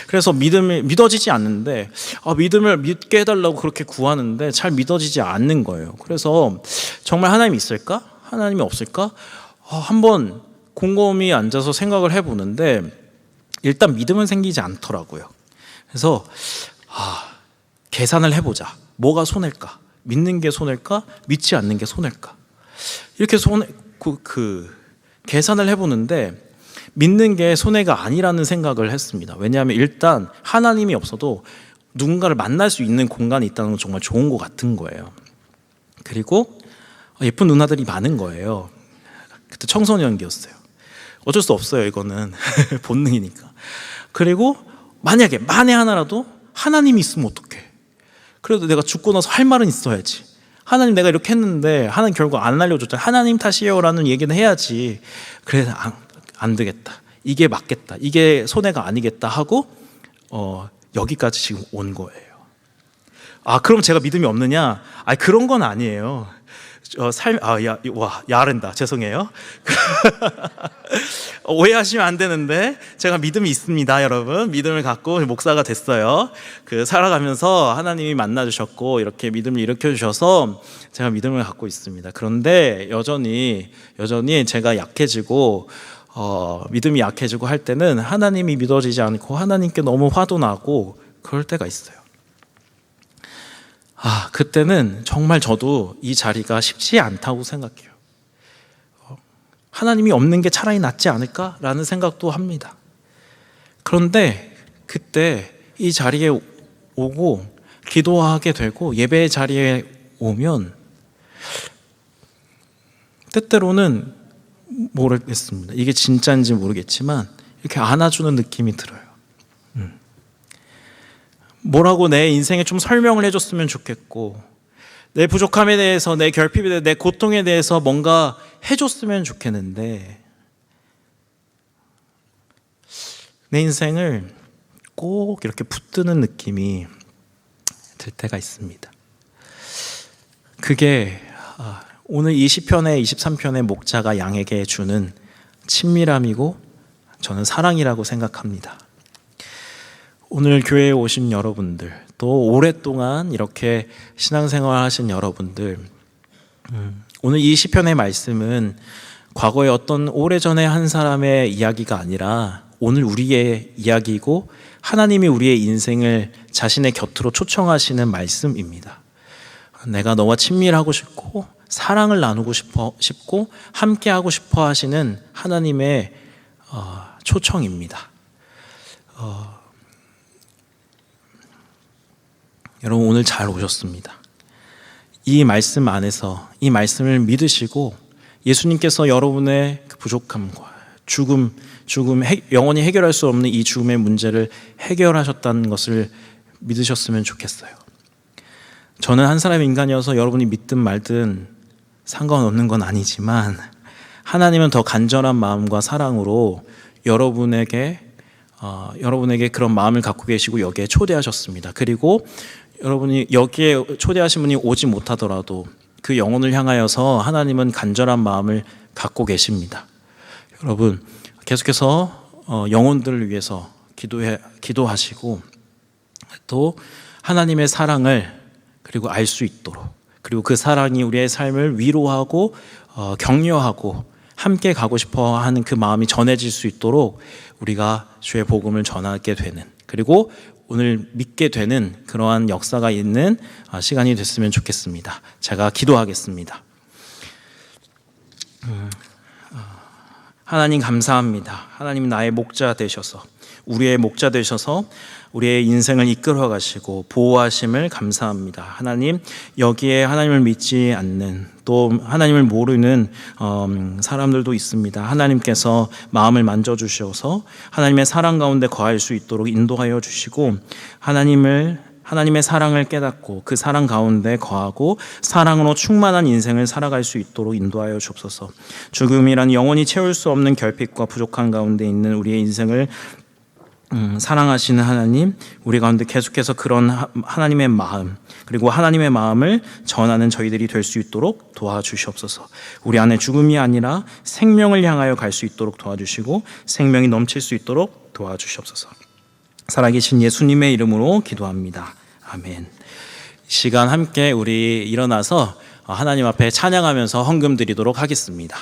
그래서 믿음이 믿어지지 않는데 믿음을 믿게 해달라고 그렇게 구하는데 잘 믿어지지 않는 거예요. 그래서 정말 하나님이 있을까? 하나님이 없을까? 한번 곰곰이 앉아서 생각을 해보는데 일단 믿음은 생기지 않더라고요. 그래서 계산을 해보자. 뭐가 손해일까? 믿는 게 손해일까? 믿지 않는 게 손해일까? 이렇게 계산을 해보는데 믿는 게 손해가 아니라는 생각을 했습니다. 왜냐하면 일단 하나님이 없어도 누군가를 만날 수 있는 공간이 있다는 건 정말 좋은 것 같은 거예요. 그리고 예쁜 누나들이 많은 거예요. 그때 청소년기였어요. 어쩔 수 없어요. 이거는 본능이니까. 그리고 만에 하나라도 하나님이 있으면 어떡해. 그래도 내가 죽고 나서 할 말은 있어야지. 하나님 내가 이렇게 했는데 하나님 결국 안 알려줬잖아. 하나님 탓이에요 라는 얘기는 해야지. 그래서 안 되겠다. 이게 맞겠다. 이게 손해가 아니겠다 하고 여기까지 지금 온 거예요. 그럼 제가 믿음이 없느냐? 그런 건 아니에요. 야른다. 죄송해요. 오해하시면 안 되는데 제가 믿음이 있습니다, 여러분. 믿음을 갖고 목사가 됐어요. 살아가면서 하나님이 만나주셨고 이렇게 믿음을 일으켜 주셔서 제가 믿음을 갖고 있습니다. 그런데 여전히 제가 약해지고 믿음이 약해지고 할 때는 하나님이 믿어지지 않고 하나님께 너무 화도 나고 그럴 때가 있어요. 그때는 정말 저도 이 자리가 쉽지 않다고 생각해요. 하나님이 없는 게 차라리 낫지 않을까라는 생각도 합니다. 그런데 그때 이 자리에 오고 기도하게 되고 예배의 자리에 오면 때때로는 모르겠습니다. 이게 진짜인지 모르겠지만 이렇게 안아주는 느낌이 들어요. 뭐라고 내 인생에 좀 설명을 해줬으면 좋겠고 내 부족함에 대해서, 내 결핍에 대해서, 내 고통에 대해서 뭔가 해줬으면 좋겠는데 내 인생을 꼭 이렇게 붙드는 느낌이 들 때가 있습니다. 그게 오늘 이 시편의 23편의 목자가 양에게 주는 친밀함이고 저는 사랑이라고 생각합니다. 오늘 교회에 오신 여러분들, 또 오랫동안 이렇게 신앙생활 하신 여러분들, 오늘 이 시편의 말씀은 과거에 어떤 오래전에 한 사람의 이야기가 아니라 오늘 우리의 이야기이고 하나님이 우리의 인생을 자신의 곁으로 초청하시는 말씀입니다. 내가 너와 친밀하고 싶고 사랑을 나누고 싶고 함께하고 싶어 하시는 하나님의 초청입니다. 여러분 오늘 잘 오셨습니다. 이 말씀 안에서 이 말씀을 믿으시고 예수님께서 여러분의 그 부족함과 죽음 영원히 해결할 수 없는 이 죽음의 문제를 해결하셨다는 것을 믿으셨으면 좋겠어요. 저는 한 사람의 인간이어서 여러분이 믿든 말든 상관없는 건 아니지만 하나님은 더 간절한 마음과 사랑으로 여러분에게 그런 마음을 갖고 계시고 여기에 초대하셨습니다. 그리고 여러분이 여기에 초대하신 분이 오지 못하더라도 그 영혼을 향하여서 하나님은 간절한 마음을 갖고 계십니다. 여러분 계속해서 영혼들을 위해서 기도하시고 또 하나님의 사랑을 그리고 알 수 있도록, 그리고 그 사랑이 우리의 삶을 위로하고 격려하고 함께 가고 싶어 하는 그 마음이 전해질 수 있도록 우리가 주의 복음을 전하게 되는, 그리고 오늘 믿게 되는 그러한 역사가 있는 시간이 됐으면 좋겠습니다. 제가 기도하겠습니다. 하나님 감사합니다. 하나님 나의 목자 되셔서, 우리의 목자 되셔서 우리의 인생을 이끌어 가시고 보호하심을 감사합니다. 하나님, 여기에 하나님을 믿지 않는, 또 하나님을 모르는 사람들도 있습니다. 하나님께서 마음을 만져주셔서 하나님의 사랑 가운데 거할 수 있도록 인도하여 주시고 하나님의 사랑을 깨닫고 그 사랑 가운데 거하고 사랑으로 충만한 인생을 살아갈 수 있도록 인도하여 주옵소서. 죽음이란 영원히 채울 수 없는 결핍과 부족한 가운데 있는 우리의 인생을 사랑하시는 하나님, 우리 가운데 계속해서 그런 하나님의 마음, 그리고 하나님의 마음을 전하는 저희들이 될 수 있도록 도와주시옵소서. 우리 안에 죽음이 아니라 생명을 향하여 갈 수 있도록 도와주시고 생명이 넘칠 수 있도록 도와주시옵소서. 살아계신 예수님의 이름으로 기도합니다. 아멘. 시간 함께 우리 일어나서 하나님 앞에 찬양하면서 헌금 드리도록 하겠습니다.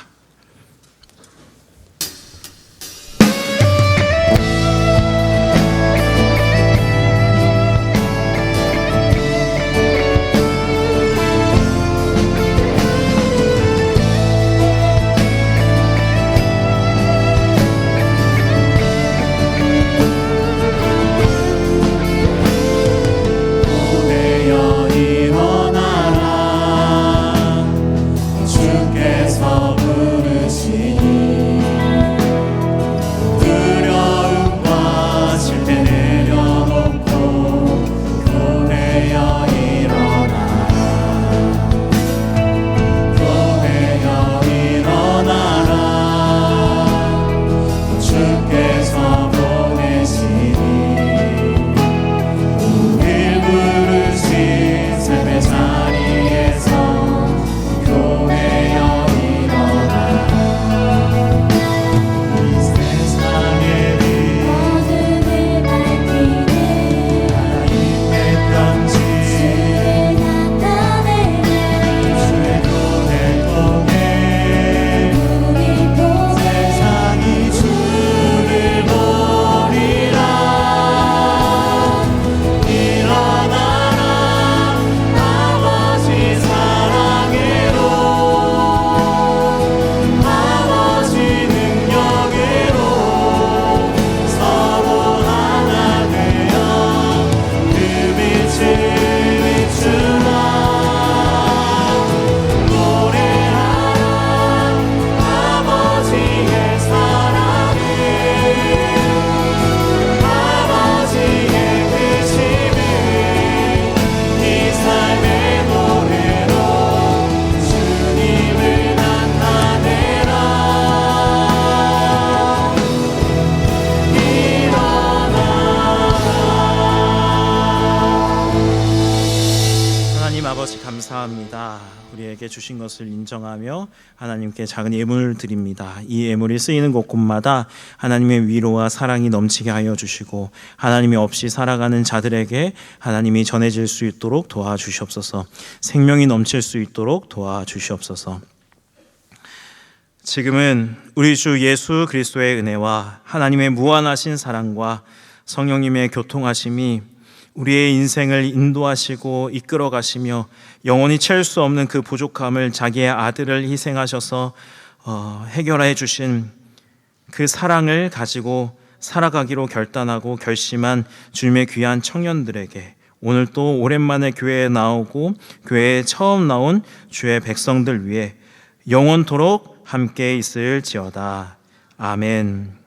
감사합니다. 우리에게 주신 것을 인정하며 하나님께 작은 예물을 드립니다. 이 예물이 쓰이는 곳곳마다 하나님의 위로와 사랑이 넘치게 하여 주시고 하나님이 없이 살아가는 자들에게 하나님이 전해질 수 있도록 도와주시옵소서. 생명이 넘칠 수 있도록 도와주시옵소서. 지금은 우리 주 예수 그리스도의 은혜와 하나님의 무한하신 사랑과 성령님의 교통하심이 우리의 인생을 인도하시고 이끌어 가시며 영원히 채울 수 없는 그 부족함을 자기의 아들을 희생하셔서 해결해 주신 그 사랑을 가지고 살아가기로 결단하고 결심한 주님의 귀한 청년들에게 오늘 또 오랜만에 교회에 나오고 교회에 처음 나온 주의 백성들 위해 영원토록 함께 있을지어다. 아멘.